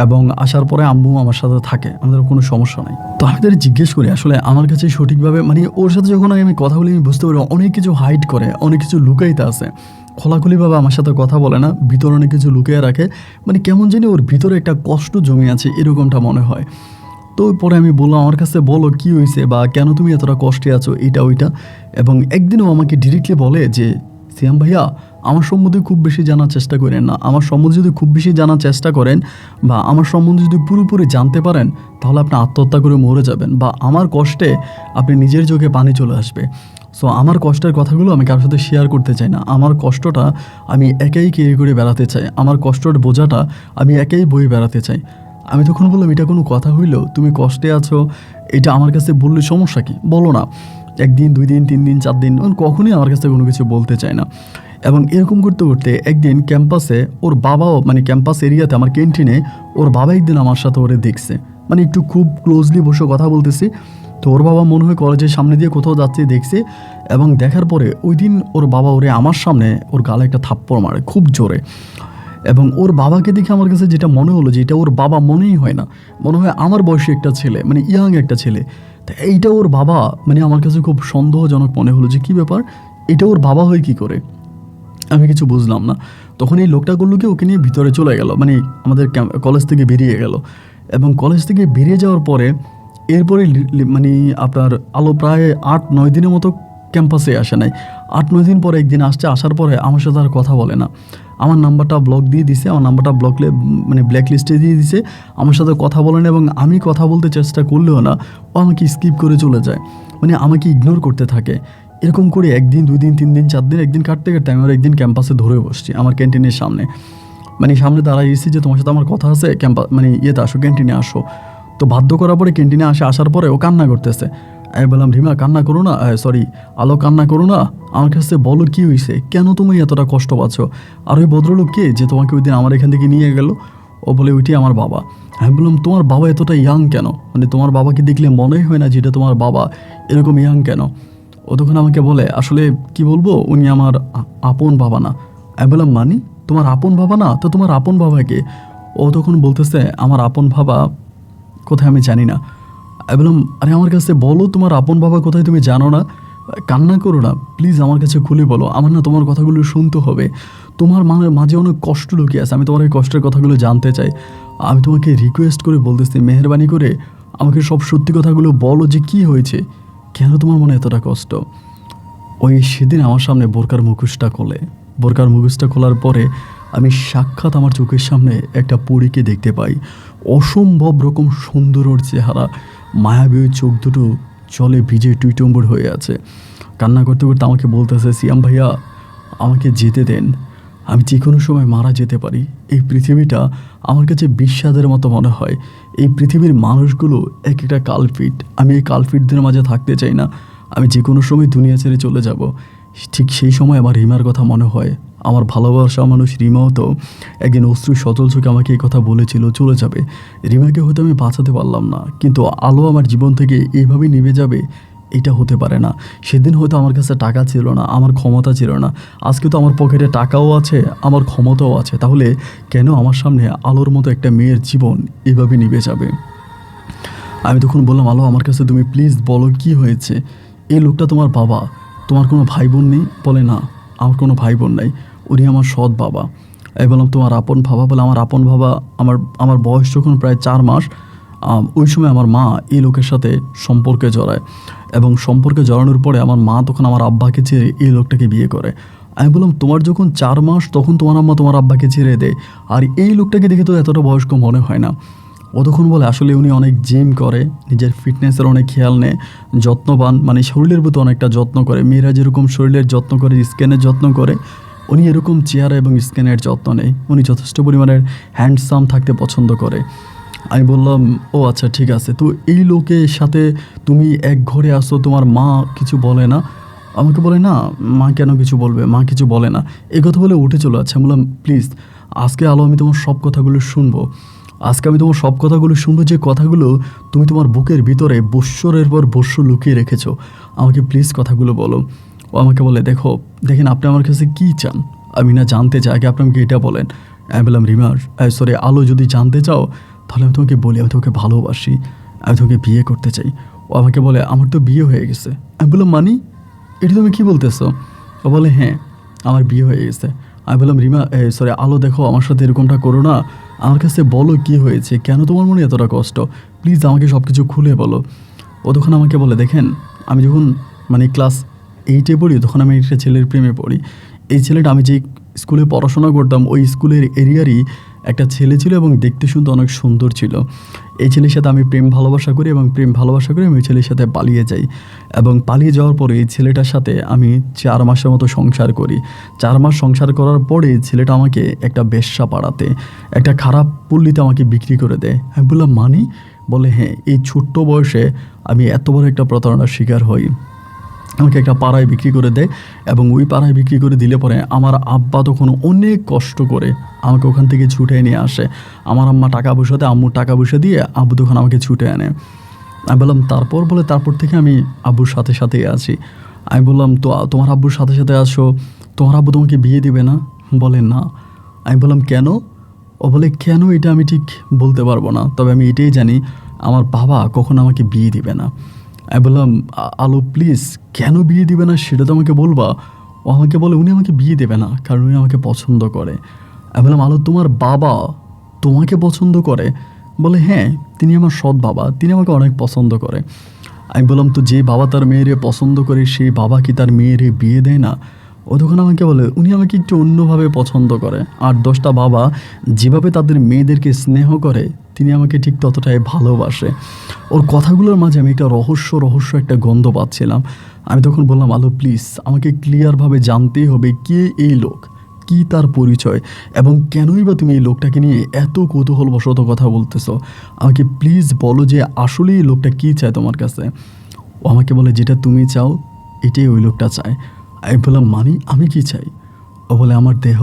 এবং আসার পরে আম্মু আমার সাথে থাকে, আমাদের কোনো সমস্যা নাই। তো আমি তাদের জিজ্ঞেস করি, আসলে আমার কাছে সঠিকভাবে মানে ওর সাথে যখন আমি কথা বলি, আমি বুঝতে পারি অনেক কিছু হাইড করে, অনেক কিছু লুকাইতে আছে, খোলাখুলিভাবে আমার সাথে কথা বলে না, ভিতরে অনেক কিছু লুকিয়ে রাখে, মানে কেমন জানি ওর ভিতরে একটা কষ্ট জমে আছে এরকমটা মনে হয়। তো পরে আমি বললাম, আমার কাছে বলো কী হয়েছে বা কেন তুমি এতটা কষ্টে আছো, এটা ওইটা। এবং একদিনও আমাকে ডিরেক্টলি বলে যে, সিয়াম ভাইয়া আমার সম্বন্ধে খুব বেশি জানার চেষ্টা করেন না, আমার সম্বন্ধে যদি খুব বেশি জানার চেষ্টা করেন বা আমার সম্বন্ধে যদি পুরোপুরি জানতে পারেন, তাহলে আপনি আত্মহত্যা করে মরে যাবেন বা আমার কষ্টে আপনি নিজের চোখে পানি চলে আসবে। সো আমার কষ্টের কথাগুলো আমি কারোর সাথে শেয়ার করতে চাই না, আমার কষ্টটা আমি একাই ক্যারি করে বেড়াতে চাই, আমার কষ্টের বোঝাটা আমি একাই বয়ে বেড়াতে চাই। আমি তখন বললাম, এটা কোনো কথা হইল, তুমি কষ্টে আছো, এটা আমার কাছে বললে সমস্যা কি, বলো না। 1 দিন 2 দিন 3 দিন 4 দিন কখনোই আমার কাছে কোনো কিছু বলতে চায় না। এবং এরকম করতে করতে একদিন ক্যাম্পাসে ওর বাবাও, মানে ক্যাম্পাস এরিয়াতে আমার ক্যান্টিনে ওর বাবা একদিন আমার সাথে ওরে দেখছে, মানে একটু খুব ক্লোজলি বসে কথা বলতেছি। তো ওর বাবা মনে হয় কলেজের সামনে দিয়ে কোথাও যাচ্ছে, দেখছে, এবং দেখার পরে ওই দিন ওর বাবা ওরে আমার সামনে ওর গালে একটা থাপ্পড় মারে খুব জোরে। এবং ওর বাবাকে দেখে আমার কাছে যেটা মনে হলো যে এটা ওর বাবা মনেই হয় না, মনে হয় আমার বয়সী একটা ছেলে, মানে ইয়াং একটা ছেলে। তো এইটা ওর বাবা, মানে আমার কাছে খুব সন্দেহজনক মনে হলো যে কী ব্যাপার, এটা ওর বাবা হয় কী করে? আমি কিছু বুঝলাম না। তখন এই লোকটা করলো কি, ওকে নিয়ে ভিতরে চলে গেল, মানে আমাদের কলেজ থেকে বেরিয়ে গেল। এবং কলেজ থেকে বেরিয়ে যাওয়ার পরে এরপরে মানে আপনার আলো প্রায় 8-9 দিনের মতো ক্যাম্পাসে আসে নাই। 8-9 দিন পরে একদিন আসছে, আসার পরে আমার সাথে আর কথা বলে না, আমার নাম্বারটা ব্লক দিয়ে দিছে, আমার নাম্বারটা মানে ব্ল্যাক লিস্টে দিয়ে দিছে, আমার সাথে কথা বলে না। এবং আমি কথা বলতে চেষ্টা করলেও না, ও আমাকে স্কিপ করে চলে যায়, মানে আমাকে ইগনোর করতে থাকে। এরকম করে 1 দিন 2 দিন 3 দিন 4 দিন একদিন কাটতে কাটতে আমি আর একদিন ক্যাম্পাসে ধরে বসছি আমার ক্যান্টিনের সামনে, মানে সামনে দাঁড়াইছি যে তোমার সাথে আমার কথা আছে, মানে ইয়েতে আসো, ক্যান্টিনে আসো। তো বাধ্য করার পরে ক্যান্টিনে আসার পরে ও কান্না করতেছে। আমি বললাম, রিমা কান্না করো না, সরি আলো কান্না করো না, আমার কাছে বলো কী হয়েছে, কেন তুমি এতটা কষ্ট পাচ্ছ? আর ওই ভদ্রলোক কে যে তোমাকে ওই দিন আমার এখান থেকে নিয়ে গেল? ও বলে, ওইটি আমার বাবা। আমি বললাম, তোমার বাবা এতটা ইয়াং কেন, মানে তোমার বাবাকে দেখলে মনেই হয় না যেটা তোমার বাবা, এরকম ইয়াং কেন? ও তখন আমাকে বলে, আসলে কি বলবো, উনি আমার আপন বাবা না। আমি বললাম, মানি তোমার আপন বাবা না, তো তোমার আপন বাবাকে? ও তখন বলতেছে, আমার আপন বাবা কোথায় আমি জানি না। আমি বললাম, আরে আমার কাছে বলো তোমার আপন বাবা কোথায়, তুমি জানো না? কান্না করো না প্লিজ, আমার কাছে খুলে বলো, আমার না তোমার কথাগুলো শুনতে হবে। তোমার মাঝে অনেক কষ্ট লুকিয়ে আছে, আমি তোমার এই কষ্টের কথাগুলো জানতে চাই। আমি তোমাকে রিকোয়েস্ট করে বলতেছি, মেহেরবানি করে আমাকে সব সত্যি কথাগুলো বলো যে কী হয়েছে, কেন তোমার মনে এতটা কষ্ট। ওই সেদিন আমার সামনে বোরকার মুখোশটা খোলার পরে আমি সাক্ষাৎ আমার চোখের সামনে একটা পরীকে দেখতে পাই। অসম্ভব রকম সুন্দর ওর চেহারা, মায়াবী ওই চোখ দুটো জলে ভিজে টুইটম্বুর হয়ে আছে। কান্না করতে করতে আমাকে বলতেছে, সিয়াম ভাইয়া আমাকে যেতে দেন, আমি যে কোনো সময় মারা যেতে পারি। এই পৃথিবীটা আমার কাছে বিস্বাদের মতো মনে হয়। এই পৃথিবীর মানুষগুলো এক একটা কালপিট, আমি এই কালপিটদের মাঝে থাকতে চাই না। আমি যে কোনো সময় দুনিয়া ছেড়ে চলে যাব। ঠিক সেই সময় আমার রিমার কথা মনে হয়। আমার ভালোবাসা মানুষ রিমাও তো একদিন অশ্রু সচল চোখে আমাকে এই কথা বলেছিল চলে যাবে। রিমাকে হয়তো আমি বাঁচাতে পারলাম না, কিন্তু আলো আমার জীবন থেকে এইভাবেই নিভে যাবে এটা হতে পারে না। সেদিন হয়তো আমার কাছে টাকা ছিল না, আমার ক্ষমতা ছিল না। আজকে তো আমার পকেটে টাকাও আছে, আমার ক্ষমতাও আছে। তাহলে কেন আমার সামনে আলোর মতো একটা মেয়ের জীবন এভাবে নিভে যাবে? আমি তখন বললাম, আলো আমার কাছে তুমি প্লিজ বলো কি হয়েছে। এই লোকটা তোমার বাবা, তোমার কোনো ভাই বোন নেই? বলে না, আমার কোনো ভাই বোন নাই, উনি আমার সৎ বাবা। আমি বললাম তোমার আপন বাবা? বলে আমার আপন বাবা, আমার বয়স যখন প্রায় 4 মাস, ওই সময় আমার মা এই লোকের সাথে সম্পর্কে জড়ায়, এবং সম্পর্কে জড়ানোর পরে আমার মা তখন আমার আব্বাকে ছেড়ে এই লোকটাকে বিয়ে করে। আমি বললাম তোমার যখন 4 মাস তখন তোমার আম্মা তোমার আব্বাকে ছেড়ে দেয়, আর এই লোকটাকে দেখে তো এতটা বয়স্ক মনে হয় না। ও তখন বলে আসলে উনি অনেক জিম করে, নিজের ফিটনেসের অনেক খেয়াল নেয়, যত্নবান, মানে শরীরের প্রতি অনেকটা যত্ন করে। মেয়েরা যেরকম শরীরের যত্ন করে, স্কিনের যত্ন করে, উনি এরকম চেহারা এবং স্কিনের যত্ন নেয়। উনি যথেষ্ট পরিমাণের হ্যান্ডসাম থাকতে পছন্দ করে। আমি বললাম ও আচ্ছা ঠিক আছে, তো এই লোকের সাথে তুমি এক ঘরে আসো, তোমার মা কিছু বলে না? আমাকে বলে না, মা কেন কিছু বলবে, মা কিছু বলে না। এই কথা বলে উঠে চলে যাচ্ছে। আমি বললাম প্লিজ আজকে আলো আমি তোমার সব কথাগুলো শুনবো, আজকে আমি তোমার সব কথাগুলো শুনবো, যে কথাগুলো তুমি তোমার বুকের ভিতরে বৎসরের পর বৎসর লুকিয়ে রেখেছো। আমাকে প্লিজ কথাগুলো বলো। ও আমাকে বলে দেখেন আপনি আমার কাছে কী চান, আমি না জানতে চাই, আগে আপনি আমাকে এটা বলেন। আমি বললাম আলো যদি জানতে চাও তাহলে আমি তোমাকে বলি, আমি তোমাকে ভালোবাসি, আমি তোমাকে বিয়ে করতে চাই। ও আমাকে বলে আমার তো বিয়ে হয়ে গেছে। আমি বললাম মানি, এটা তুমি কী বলতেছো? ও বলে হ্যাঁ আমার বিয়ে হয়ে গেছে। আমি বললাম আলো দেখো আমার সাথে এরকমটা করো না, আমার কাছে বলো কি হয়েছে, কেন তোমার মনে এতটা কষ্ট, প্লিজ আমাকে সব কিছু খুলে বলো। ও তখন আমাকে বলে দেখেন আমি যখন ক্লাস 8-এ পড়ি তখন আমি একটা ছেলের প্রেমে পড়ি। এই ছেলেটা, আমি যে স্কুলে পড়াশোনা করতাম ওই স্কুলের এরিয়ারই একটা ছেলে ছিল, এবং দেখতে শুনতে অনেক সুন্দর ছিল। এই ছেলের সাথে আমি প্রেম ভালোবাসা করি, এবং প্রেম ভালোবাসা করে আমি ওই ছেলের সাথে পালিয়ে যাই, এবং পালিয়ে যাওয়ার পরে এই ছেলেটার সাথে আমি 4 মাসের মতো সংসার করি। 4 মাস সংসার করার পরে ছেলেটা আমাকে একটা বেশ্যা পাড়াতে, একটা খারাপ পল্লীতে আমাকে বিক্রি করে দেয়। আমি বললাম মানি? বলে হ্যাঁ, এই ছোট্ট বয়সে আমি এত বড় একটা প্রতারণার শিকার হই। আমাকে একটা পাড়ায় বিক্রি করে দেয়, এবং ওই পাড়ায় বিক্রি করে দিলে পরে আমার আব্বা তখন অনেক কষ্ট করে আমাকে ওখান থেকে ছুটে নিয়ে আসে। আমার আম্মা টাকা পয়সা দেয়, আম্মুর টাকা পয়সা দিয়ে আব্বু তখন আমাকে ছুটে আনে। আমি বললাম তারপর থেকে আমি আব্বুর সাথে সাথেই আছি। আমি বললাম তো তোমার আব্বুর সাথে সাথে আসো, তোমার আব্বু তোমাকে বিয়ে দিবে না? বলে না। আমি বললাম কেন? ও বলে কেন এটা আমি ঠিক বলতে পারবো না, তবে আমি এটাই জানি আমার বাবা কখনো আমাকে বিয়ে দিবে না। আমি বললাম আলো প্লিজ কেন বিয়ে দিবে না সেটা তো আমাকে বলবা। ও আমাকে বলে উনি আমাকে বিয়ে দেবে না কারণ উনি আমাকে পছন্দ করে। আমি বললাম আলো তোমার বাবা তোমাকে পছন্দ করে? বলে হ্যাঁ, তিনি আমার সৎ বাবা, তিনি আমাকে অনেক পছন্দ করে। আমি বললাম তো যে বাবা তার মেয়েরে পছন্দ করে সেই বাবা কি তার মেয়েরে বিয়ে দেয় না? ও তখন আমাকে বলে উনি আমাকে একটু অন্যভাবে পছন্দ করে, আর 10টা বাবা যেভাবে তাদের মেয়েদেরকে স্নেহ করে তিনি আমাকে ঠিক ততটাই ভালোবাসে। ওর কথাগুলোর মাঝে আমি একটা রহস্য একটা গন্ধ পাচ্ছিলাম। আমি তখন বললাম আলো প্লিজ আমাকে ক্লিয়ারভাবে জানতেই হবে কে এই লোক, কি তার পরিচয়, এবং কেনই বা তুমি এই লোকটাকে নিয়ে এত কৌতূহলবশত কথা বলতেছো। আমাকে প্লিজ বলো যে আসলে এই লোকটা কী চায় তোমার কাছে। ও আমাকে বলে যেটা তুমি চাও এটাই ওই লোকটা চায়। আমি বললাম আমি কি চাই? ও বলে আমার দেহ।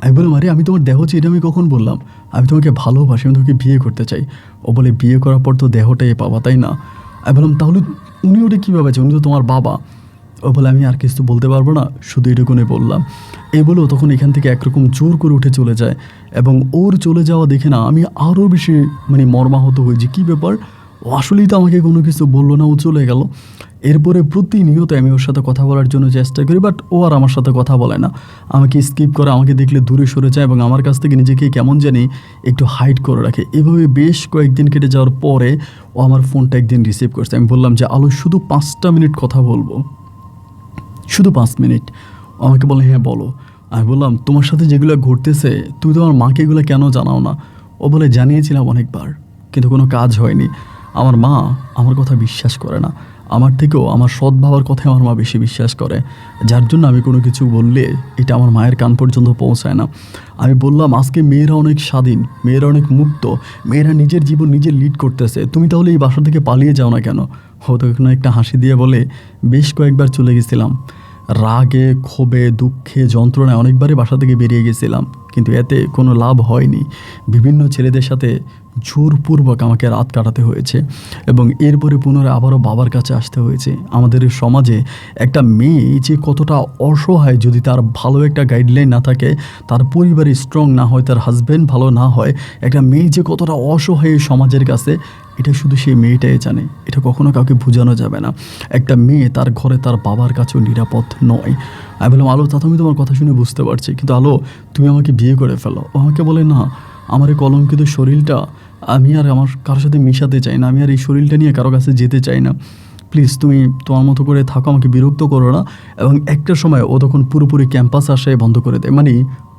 আমি বললাম আরে আমি তোমার দেহ চাই এটা আমি কখন বললাম? আমি তোমাকে ভালোবাসি, আমি তোমাকে বিয়ে করতে চাই। ও বলে বিয়ে করার পর তো দেহটাই পাবা তাই না? আমি বললাম তাহলে উনি ওটা কীভাবে চাই, উনি তো তোমার বাবা। ও বলে আমি আর কিছু বলতে পারবো না, শুধু এটুকুনি বললাম। এই বলেও তখন এখান থেকে একরকম জোর করে উঠে চলে যায়, এবং ওর চলে যাওয়া দেখে না আমি আরও বেশি মর্মাহত হই যে কী ব্যাপার। ও ও আসলেই তো আমাকে কোনো কিছু বললো না, ও চলে গেল। এরপরে প্রতিনিয়ত আমি ওর সাথে কথা বলার জন্য চেষ্টা করি, বাট ও আর আমার সাথে কথা বলে না, আমাকে স্কিপ করে, আমাকে দেখলে দূরে সরে যায় এবং আমার কাছ থেকে নিজেকে কেমন জানি একটু হাইড করে রাখে। এভাবে বেশ কয়েকদিন কেটে যাওয়ার পরে ও আমার ফোনটা একদিন রিসিভ করছে। আমি বললাম যে আলো শুধু 5টা মিনিট কথা বলবো, শুধু 5 মিনিট। ও আমাকে বলে হ্যাঁ বলো। আমি বললাম তোমার সাথে যেগুলো ঘটতেছে তুমি তোমার মাকে এগুলো কেন জানাও না? ও বলে জানিয়েছিলাম অনেকবার, কিন্তু কোনো কাজ হয়নি। আমার মা আমার কথা বিশ্বাস করে না, আমার থেকেও আমার সৎ বাবার কথাই আমার মা বেশি বিশ্বাস করে, যার জন্য আমি কোনো কিছু বললে এটা আমার মায়ের কান পর্যন্ত পৌঁছায় না। আমি বললাম আজকে মেয়েরা অনেক স্বাধীন, মেয়েরা অনেক মুক্ত, মেয়েরা নিজের জীবন নিজে লিড করতেছে, তুমি তাহলে এই বাসা থেকে পালিয়ে যাও না কেন? ও তখন একটা হাসি দিয়ে বলে বেশ কয়েকবার চলে গেছিলাম, রাগে ক্ষোভে দুঃখে যন্ত্রণায় অনেকবারই বাসা থেকে বেরিয়ে গেছিলাম, কিন্তু এতে কোনো লাভ হয়নি। বিভিন্ন ছেলেদের সাথে জোরপূর্বক আমাকে রাত কাটাতে হয়েছে এবং এরপরে পুনরায় আবারও বাবার কাছে আসতে হয়েছে। আমাদের এই সমাজে একটা মেয়ে যে কতটা অসহায়, যদি তার ভালো একটা গাইডলাইন না থাকে, তার পরিবারে স্ট্রং না হয়, তার হাজব্যান্ড ভালো না হয়, একটা মেয়ে যে কতটা অসহায় এই সমাজের কাছে, এটা শুধু সেই মেয়েটাই জানে। এটা কখনো কাউকে বোঝানো যাবে না। একটা মেয়ে তার ঘরে তার বাবার কাছেও নিরাপদ নয়। আমি বললাম আলো তা তুমি তোমার কথা শুনে বুঝতে পারছি, কিন্তু আলো তুমি আমাকে বিয়ে করে ফেলো। ও আমাকে বলে না, আমার এই কলঙ্কিত শরীরটা আমি আর আমার কারোর সাথে মিশাতে চাই না, আমি আর এই শরীরটা নিয়ে কারো কাছে যেতে চাই না, প্লিজ তুমি তোমার মতো করে থাকো, আমাকে বিরক্ত করো না। এবং একটা সময় ও তখন পুরোপুরি ক্যাম্পাস আসে বন্ধ করে দেয়, মানে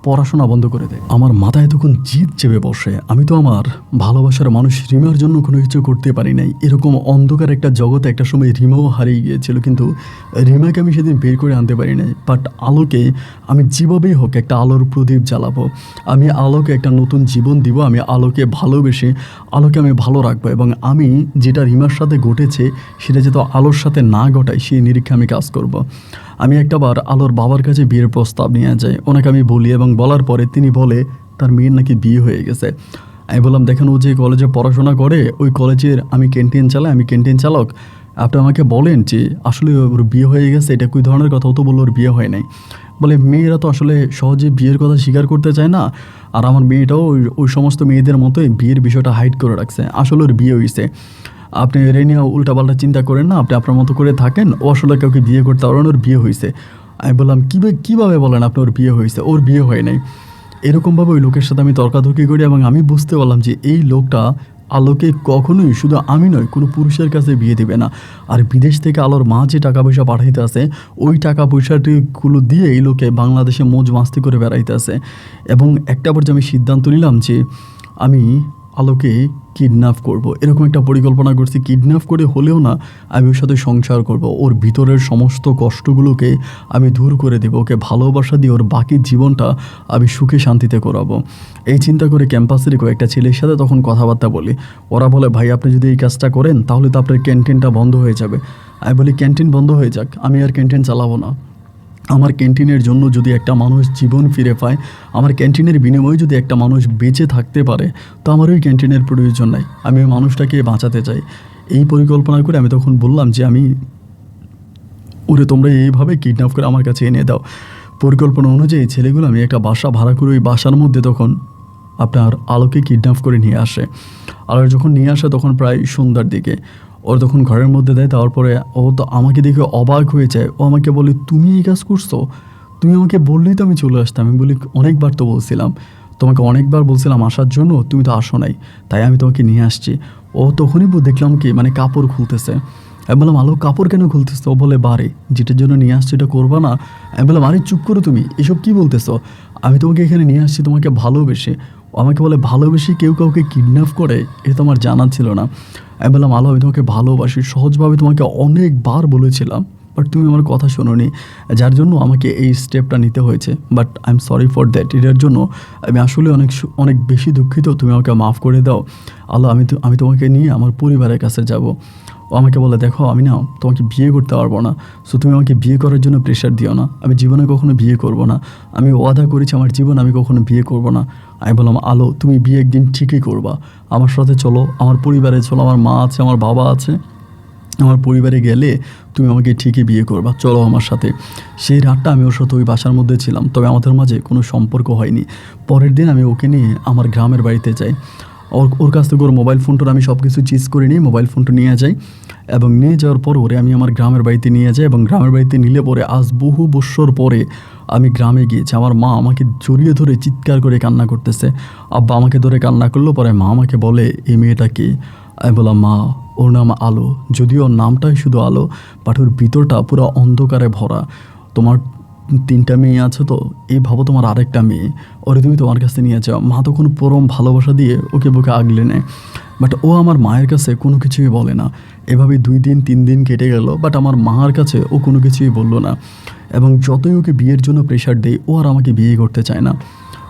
পড়াশোনা বন্ধ করে দেয়। আমার মাথায় তখন জিদ চেপে বসে, আমি তো আমার ভালোবাসার মানুষ রিমার জন্য কোনো কিছু করতে পারি নাই। এরকম অন্ধকার একটা জগতে একটা সময় রিমাও হারিয়ে গিয়েছিল, কিন্তু রিমাকে আমি সেদিন বের করে আনতে পারি নাই। বাট আলোকে আমি যেভাবেই হোক একটা আলোর প্রদীপ জ্বালাবো, আমি আলোকে একটা নতুন জীবন দিব, আমি আলোকে ভালোবেসে আলোকে আমি ভালো রাখবো, এবং আমি যেটা রিমার সাথে ঘটেছে সেটা যাতে আলোর সাথে না ঘটায় সেই নিরীক্ষে আমি কাজ করব। আমি একটাবার আলোর বাবার কাছে বিয়ের প্রস্তাব নিয়ে যাই, ওনাকে আমি বলি, এবং বলার পরে তিনি বলে তার মেয়ের নাকি বিয়ে হয়ে গেছে। আমি বললাম দেখেন ও যে কলেজে পড়াশোনা করে, ওই কলেজের আমি ক্যান্টিন চালাই, আমি ক্যান্টিন চালক, আপনি আমাকে বলেন যে আসলে ওর বিয়ে হয়ে গেছে, এটা কী ধরনের কথা? ও তো বললো ওর বিয়ে হয় নাই। বলে মেয়েরা তো আসলে সহজে বিয়ের কথা স্বীকার করতে চায় না, আর আমার মেয়েটাও ওই সমস্ত মেয়েদের মতোই বিয়ের বিষয়টা হাইড করে রাখছে, আসলে ওর বিয়ে হয়েছে। আপনি এর নিয়ে উল্টাপাল্টা চিন্তা করেন না, আপনি আপনার মতো করে থাকেন, ও আসলে কাউকে বিয়ে করতে পারবেন, ওর বিয়ে হয়েছে। আমি বললাম কীভাবে বলেন আপনি ওর বিয়ে হয়েছে? ওর বিয়ে হয় নাই। এরকমভাবে ওই লোকের সাথে আমি তর্কাতর্কি করি, এবং আমি বুঝতে পারলাম যে এই লোকটা আলোকে কখনোই, শুধু আমি নয়, কোনো পুরুষের কাছে বিয়ে দেবে না। আর বিদেশ থেকে আলোর মা যে টাকা পয়সা পাঠাইতে আছে, ওই টাকা পয়সাটিগুলো দিয়ে এই লোকে বাংলাদেশে মৌজ মাস্তি করে বেড়াইতে আছে। এবং একটা পর্যায়ে আমি সিদ্ধান্ত নিলাম যে আমি আলোকে কিডন্যাপ করব, এরকম একটা পরিকল্পনা করছি। কিডন্যাপ করে হলেও না, আমি ওর সাথে সংসার করব, ওর ভিতরের সমস্ত কষ্টগুলোকে আমি দূর করে দেবো, ওকে ভালোবাসা দিয়ে ওর বাকি জীবনটা আমি সুখে শান্তিতে করাবো। এই চিন্তা করে ক্যাম্পাসের কয়েকটা ছেলের সাথে তখন কথাবার্তা বলি। ওরা বলে ভাই আপনি যদি এই কাজটা করেন তাহলে তো আপনার ক্যান্টিনটা বন্ধ হয়ে যাবে। আমি বলি ক্যান্টিন বন্ধ হয়ে যাক, আমি আর ক্যান্টিন চালাবো না। আমার ক্যান্টিনের জন্য যদি একটা মানুষ জীবন ফিরে পায়, আমার ক্যান্টিনের বিনিময়ে যদি একটা মানুষ বেঁচে থাকতে পারে, তো আমার ওই ক্যান্টিনের প্রয়োজন নাই, আমি ওই মানুষটাকে বাঁচাতে চাই। এই পরিকল্পনা করে আমি তখন বললাম যে আমি ওরে তোমরা এইভাবে কিডন্যাপ করে আমার কাছে এনে দাও। পরিকল্পনা অনুযায়ী ছেলেগুলো আমি একটা বাসা ভাড়া করে ওই বাসার মধ্যে তখন আপনার আলোকে কিডন্যাপ করে নিয়ে আসে। আর যখন নিয়ে আসে তখন প্রায় সন্ধ্যার দিকে ওর তখন ঘরের মধ্যে দেয়। তারপরে ও তো আমাকে দেখে অবাক হয়ে যায়, ও আমাকে বলে তুমি এই কাজ করছো? তুমি আমাকে বললেই তো আমি চলে আসতাম। আমি বলি অনেকবার তো বলছিলাম, তোমাকে অনেকবার বলছিলাম আসার জন্য, তুমি তো আসো নাই, তাই আমি তোমাকে নিয়ে আসছি। ও তখনই দেখলাম কি মানে কাপড় খুলতেছে। আমি বললাম আলো কাপড় কেন খুলতেছো? ও বলে বারে যেটার জন্য নিয়ে আসছি এটা করবা না? আমি বললাম আরে চুপ করো, তুমি এসব কী বলতেছো? আমি তোমাকে এখানে নিয়ে আসছি তোমাকে ভালোবেসে। ও আমাকে বলে ভালোবেসে কেউ কাউকে কিডন্যাপ করে? এটা তো আমার জানা ছিল না। আমি বললাম আলো আমি তোমাকে ভালোবাসি, সহজভাবে তোমাকে অনেকবার বলেছিলাম, বাট তুমি আমার কথা শোনোনি, যার জন্য আমাকে এই স্টেপটা নিতে হয়েছে। But I am sorry for that, এটার জন্য আমি আসলে অনেক বেশি দুঃখিত, তুমি আমাকে মাফ করে দাও। আলো আমি তোমাকে নিয়ে আমার পরিবারের কাছে যাব। ও আমাকে বলে দেখো আমি না তোমাকে বিয়ে করতে পারবো না, সো তুমি আমাকে বিয়ে করার জন্য প্রেশার দিও না, আমি জীবনে কখনো বিয়ে করব না, আমি ওয়াদা করেছি আমার জীবন আমি কখনো বিয়ে করব না। আমি বললাম আলো তুমি বিয়ে একদিন ঠিকই করবা, আমার সাথে চলো, আমার পরিবারে চলো, আমার মা আছে, আমার বাবা আছে, আমার পরিবারে গেলে তুমি আমাকে ঠিকই বিয়ে করবা, চলো আমার সাথে। সেই রাতটা আমি ওর সাথে ওই বাসার মধ্যে ছিলাম, তবে আমাদের মাঝে কোনো সম্পর্ক হয়নি। পরের দিন আমি ওকে নিয়ে আমার গ্রামের বাড়িতে যাই। ও ওর কাছ থেকে ওর মোবাইল ফোনটা আমি সব কিছু চিজ করে নিয়ে মোবাইল ফোনটা নিয়ে যাই, এবং নিয়ে যাওয়ার পর ওরে আমি আমার গ্রামের বাড়িতে নিয়ে যাই। এবং গ্রামের বাড়িতে নিলে পরে আজ বহু বৎসর পরে আমি গ্রামে গিয়েছি। আমার মা আমাকে জড়িয়ে ধরে চিৎকার করে কান্না করতেছে। আব্বা আমাকে ধরে কান্না করলো, পরে মা আমাকে বলে এই মেয়েটা কে? আমি বললাম মা ওর নাম আলো। যদিও ওর নামটাই শুধু আলো, বাট ওর ভিতরটা পুরো অন্ধকারে ভরা। তোমার 3টা মেয়ে আছে, তো এই ভাবো তোমার আরেকটা মেয়ে, ওরে তুমি তোমার কাছে নিয়ে যাও। মা তখন পরম ভালোবাসা দিয়ে ওকে বুকে আগলে নেয়। বাট ও আমার মায়ের কাছে কোনো কিছুই বলে না। এভাবে 2 দিন 3 দিন কেটে গেল, বাট আমার মার কাছে ও কোনো কিছুই বললো না। এবং যতই ওকে বিয়ের জন্য প্রেশার দেয়, ও আর আমাকে বিয়ে করতে চায় না।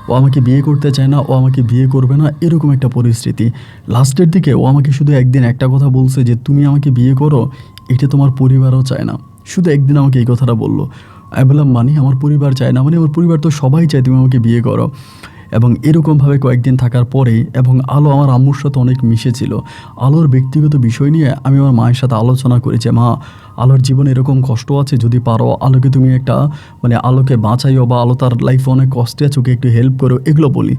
ও আমাকে বিয়ে করতে চায় না, ও আমাকে বিয়ে করবে না, এরকম একটা পরিস্থিতি। লাস্টের দিকে ও আমাকে শুধু একদিন একটা কথা বলছে যে তুমি আমাকে বিয়ে করো, এটা তোমার পরিবারও চায় না। শুধু একদিন আমাকে এই কথাটা বললো। আমি বললাম মানে আমার পরিবার চায় না? মানে আমার পরিবার তো সবাই চায় তুমি আমাকে বিয়ে করো। এবং এরকমভাবে কয়েকদিন থাকার পরে, এবং আলো আমার আম্মুর সাথে অনেক মিশেছিল। আলোর ব্যক্তিগত বিষয় নিয়ে আমি আমার মায়ের সাথে আলোচনা করেছি, মা আলোর জীবনে এরকম কষ্ট আছে, যদি পারো আলোকে তুমি একটা মানে আলোকে বাঁচাইও, বা আলো তার লাইফে অনেক কষ্টে আছে, ওকে একটু হেল্প করো, এগুলো বলি।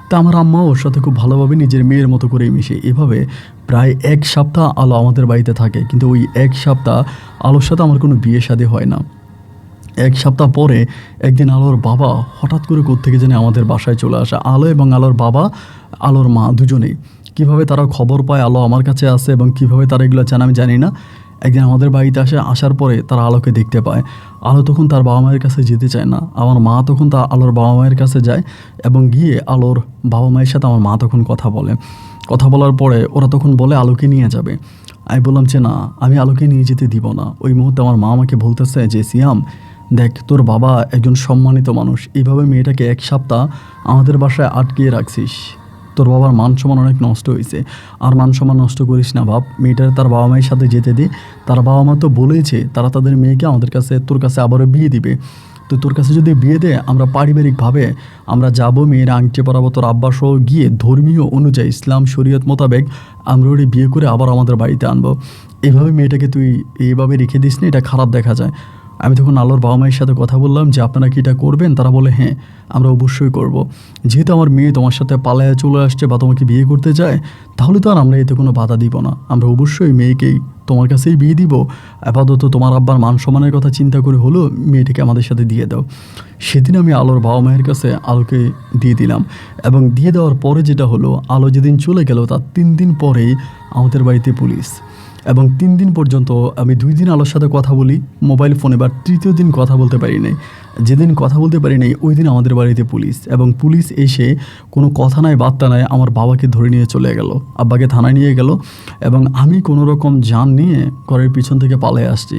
তা আমার আম্মা ওর সাথে খুব ভালোভাবে নিজের মেয়ের মতো করে মিশে। এভাবে প্রায় 1 সপ্তাহ আলো আমাদের বাড়িতে থাকে, কিন্তু ওই 1 সপ্তাহ আলোর সাথে আমার কোনো বিয়ে শাদী হয় না। 1 সপ্তাহ পরে একদিন আলোর বাবা হঠাৎ করে কোত্থেকে জানি আমাদের বাসায় চলে আসে। আলো এবং আলোর বাবা, আলোর মা দুজনেই। কীভাবে তারা খবর পায় আলো আমার কাছে আসে এবং কীভাবে তারা এগুলো জানে আমি জানি না। একদিন আমাদের বাড়িতে আসার পরে তারা আলোকে দেখতে পায়। আলো তখন তার বাবা মায়ের কাছে যেতে চায় না। আমার মা তখন আলোর বাবা মায়ের কাছে যায়, এবং গিয়ে আলোর বাবা মায়ের সাথে আমার মা তখন কথা বলে। কথা বলার পরে ওরা তখন বলে আলোকে নিয়ে যাবে। আমি বললাম যে না, আমি আলোকে নিয়ে যেতে দিব না। ওই মুহূর্তে আমার মা আমাকে বলতেছে যে সিয়াম দেখ, তোর বাবা একজন সম্মানিত মানুষ, এইভাবে মেয়েটাকে 1 সপ্তাহ আমাদের বাসায় আটকিয়ে রাখছিস, তোর বাবার মান সম্মান অনেক নষ্ট হয়েছে। আর মান সম্মান নষ্ট করিস না বাপ, মেয়েটার তার বাবা মায়ের সাথে যেতে দে। তার বাবা মা তো বলেইছে তারা তাদের মেয়েকে আমাদের কাছে, তোর কাছে আবারও বিয়ে দিবে। তো তোর কাছে যদি বিয়ে দেয়, আমরা পারিবারিকভাবে আমরা যাব, মেয়ের আংটি পরাবো, তোর আব্বা সহ গিয়ে ধর্মীয় অনুযায়ী ইসলাম শরীয়ত মোতাবেক আমরা ওরে বিয়ে করে আবার আমাদের বাড়িতে আনবো। এভাবে মেয়েটাকে তুই এইভাবে রেখে দিস না, এটা খারাপ দেখা যায়। আমি তখন আলোর বাবা মায়ের সাথে কথা বললাম যে আপনারা কি এটা করবেন? তারা বলে হ্যাঁ, আমরা অবশ্যই করব। যেহেতু আমার মেয়ে তোমার সাথে পালায়া চলে আসছে বা তোমাকে বিয়ে করতে চায়, তাহলে তো আর আমরা এতে কোনো বাধা দিব না। আমরা অবশ্যই মেয়েকেই তোমার কাছেই বিয়ে দিব। আপাতত তোমার আব্বার মান সম্মানের কথা চিন্তা করে হলো মেয়েটিকে আমাদের সাথে দিয়ে দাও। সেদিন আমি আলোর বাবা মায়ের কাছে আলোকে দিয়ে দিলাম। এবং দিয়ে দেওয়ার পরে যেটা হলো, আলো যেদিন চলে গেল তার 3 দিন পরেই আমাদের বাড়িতে পুলিশ। এবং 3 দিন পর্যন্ত আমি 2 দিন আলোর সাথে কথা বলি মোবাইল ফোনে, বা 3য় দিন কথা বলতে পারি নাই। যেদিন কথা বলতে পারি নাই ওই দিন আমাদের বাড়িতে পুলিশ। এবং পুলিশ এসে কোনো কথা নাই বার্তা নাই আমার বাবাকে ধরে নিয়ে চলে গেল, আব্বাকে থানায় নিয়ে গেল। এবং আমি কোনো রকম যান নিয়ে ঘরের পিছন থেকে পালিয়ে আসছি।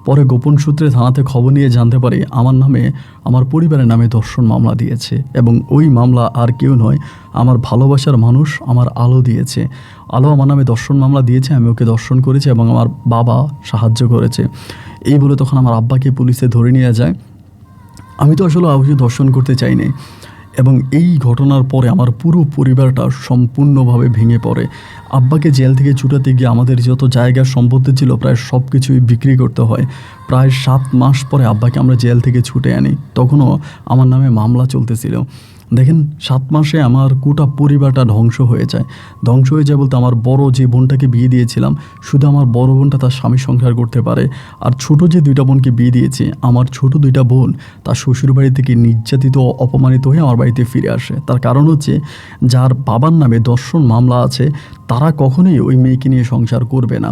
পরে গোপন সূত্রে থানাতে খবর নিয়ে জানতে পারি আমার নামে, আমার পরিবারের নামে ধর্ষণ মামলা দিয়েছে। এবং ওই মামলা আর কেউ নয়, আমার ভালোবাসার মানুষ আমার আলো দিয়েছে। আলো আমার নামে ধর্ষণ মামলা দিয়েছে, আমি ওকে ধর্ষণ করেছি এবং আমার বাবা সাহায্য করেছে। এই বলে তখন আমার আব্বাকে পুলিশে ধরে নিয়ে যায়। আমি তো আসলে অবশ্যই ধর্ষণ করতে চাইনি। এবং এই ঘটনার পরে আমার পুরো পরিবারটা সম্পূর্ণভাবে ভেঙে পড়ে। আব্বাকে জেল থেকে ছুটাতে গিয়ে আমাদের যত জায়গার সম্পত্তি ছিল প্রায় সব কিছুই বিক্রি করতে হয়। প্রায় 7 মাস পরে আব্বাকে আমরা জেল থেকে ছুটে আনি, তখনও আমার নামে মামলা চলতেছিল। দেখেন 7 মাসে আমার গোটা পরিবারটা ধ্বংস হয়ে যায়। ধ্বংস হয়ে যায় বলতে আমার বড় যে বোনটাকে বিয়ে দিয়েছিলাম, শুধু আমার বড় বোনটা তার স্বামী সংসার করতে পারে। আর ছোট যে 2টা বোনকে বিয়ে দিয়েছি, আমার ছোট 2টা বোন তার শ্বশুর বাড়ি থেকে নির্যাতিত ও অপমানিত হয়ে আমার বাড়িতে ফিরে আসে। তার কারণ হচ্ছে যার বাবার নামে ধর্ষণ মামলা আছে তারা কখনোই ওই মেয়েকে নিয়ে সংসার করবে না,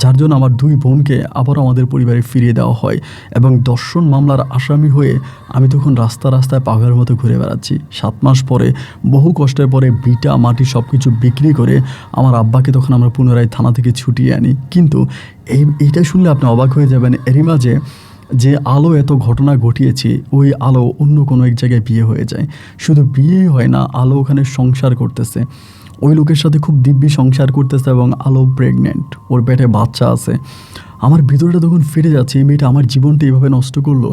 যার জন্য আমার 2 বোনকে আবারও আমাদের পরিবারে ফিরিয়ে দেওয়া হয়। এবং ধর্ষণ মামলার আসামি হয়ে আমি তখন রাস্তায় পাগলের মতো ঘুরে বেড়াচ্ছি। 7 মাস পরে বহু কষ্টের পরে ভিটা মাটি সব কিছু বিক্রি করে আমার আব্বাকে তখন আমরা পুনরায় থানা থেকে ছুটিয়ে আনি। কিন্তু এইটা শুনলে আপনি অবাক হয়ে যাবেন, এরই মাঝে যে আলো এত ঘটনা ঘটিয়েছে, ওই আলো অন্য কোনো এক জায়গায় বিয়ে হয়ে যায়। শুধু বিয়েই হয় না, আলো ওখানে সংসার করতেছে, ওই লোকের সাথে খুব দিব্যি সংসার করতেছে। এবং আলো প্রেগনেন্ট, ওর পেটে বাচ্চা আছে। আমার ভিতরটা তখন ফিরে যাচ্ছে, এই মেয়েটা আমার জীবনটা এইভাবে নষ্ট করলো,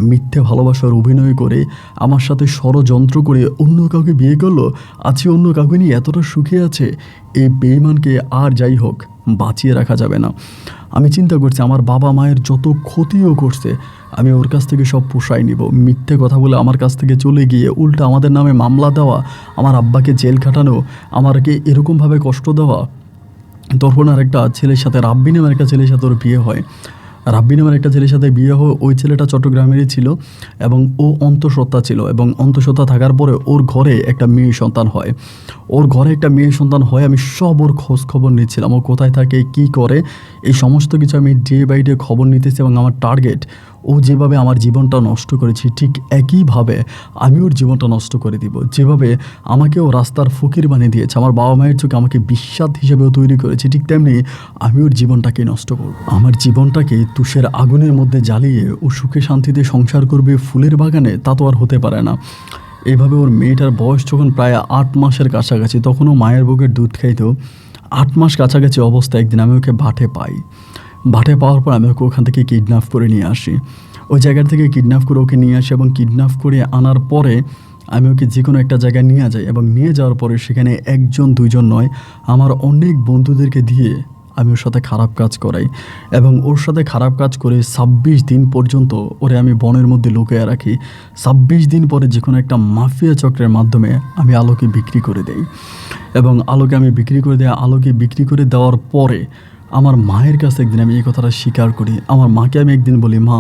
মিথ্যে ভালোবাসার অভিনয় করে আমার সাথে ষড়যন্ত্র করে অন্য কাউকে বিয়ে করলো, আছে অন্য কাউকে নিয়ে এতটা সুখে আছে। এই বেঈমানকে আর যাই হোক বাঁচিয়ে রাখা যাবে না। আমি চিন্তা করছি আমার বাবা মায়ের যত ক্ষতিও করছে, আমি ওর কাছ থেকে সব পোষায় নিব। মিথ্যে কথা বলে আমার কাছ থেকে চলে গিয়ে উল্টা আমাদের নামে মামলা দেওয়া, আমার আব্বাকে জেল খাটানো, আমাকে এরকমভাবে কষ্ট দেওয়া। তখন আরেকটা ছেলের সাথে, রাব্বি নামের একটা ছেলের সাথে ওর বিয়ে হয়। রাব্বি নামের একটা ছেলের সাথে বিয়ে হয়। ওই ছেলেটা চট্টগ্রামেরই ছিল এবং ও অন্তঃসত্ত্বা ছিল, এবং অন্তঃসত্ত্বা থাকার পরে ওর ঘরে একটা মেয়ে সন্তান হয়। ওর ঘরে একটা মেয়ে সন্তান হয়। আমি সব ওর খোঁজ খবর নিচ্ছিলাম, ও কোথায় থাকে, কি করে, এই সমস্ত কিছু আমি ডে বাই ডে খবর নিতেছি। এবং আমার টার্গেট, ও যেভাবে আমার জীবনটা নষ্ট করেছি ঠিক একইভাবে আমি ওর জীবনটা নষ্ট করে দিব। যেভাবে আমাকে ও রাস্তার ফকির বানিয়ে দিয়েছে, আমার বাবা মায়ের চোখে আমাকে বিশ্বাস হিসেবেও তৈরি করেছে, ঠিক তেমনি আমি ওর জীবনটাকে নষ্ট করব। আমার জীবনটাকে তুষের আগুনের মধ্যে জ্বালিয়ে ও সুখে শান্তিতে সংসার করবে ফুলের বাগানে, তা তো আর হতে পারে না। এইভাবে ওর মেয়েটার বয়স যখন প্রায় 8 মাসের কাছাকাছি, তখনও মায়ের বুকের দুধ খাইতো। 8 মাস কাছাকাছি অবস্থা একদিন আমি ওকে ভাটে পাই। ভাটে পাওয়ার পর আমি ওকে ওখান থেকে কিডন্যাপ করে নিয়ে আসি। ওই জায়গা থেকে কিডন্যাপ করে ওকে নিয়ে আসি, এবং কিডন্যাপ করে আনার পরে আমি ওকে যে কোনো একটা জায়গায় নিয়ে যাই। এবং নিয়ে যাওয়ার পরে সেখানে 1-2জন নয়, আমার অনেক বন্ধুদেরকে দিয়ে আমি ওর সাথে খারাপ কাজ করাই। এবং ওর সাথে খারাপ কাজ করে 26 দিন পর্যন্ত ওরে আমি বনের মধ্যে লুকিয়ে রাখি। 26 দিন পরে যে কোনো একটা মাফিয়া চক্রের মাধ্যমে আমি আলোকে বিক্রি করে দেই। এবং আলোকে আমি বিক্রি করে দেই। আলোকে বিক্রি করে দেওয়ার পরে আমার মায়ের কাছে একদিন আমি এই কথাটা স্বীকার করি। আমার মাকে আমি একদিন বলি, মা,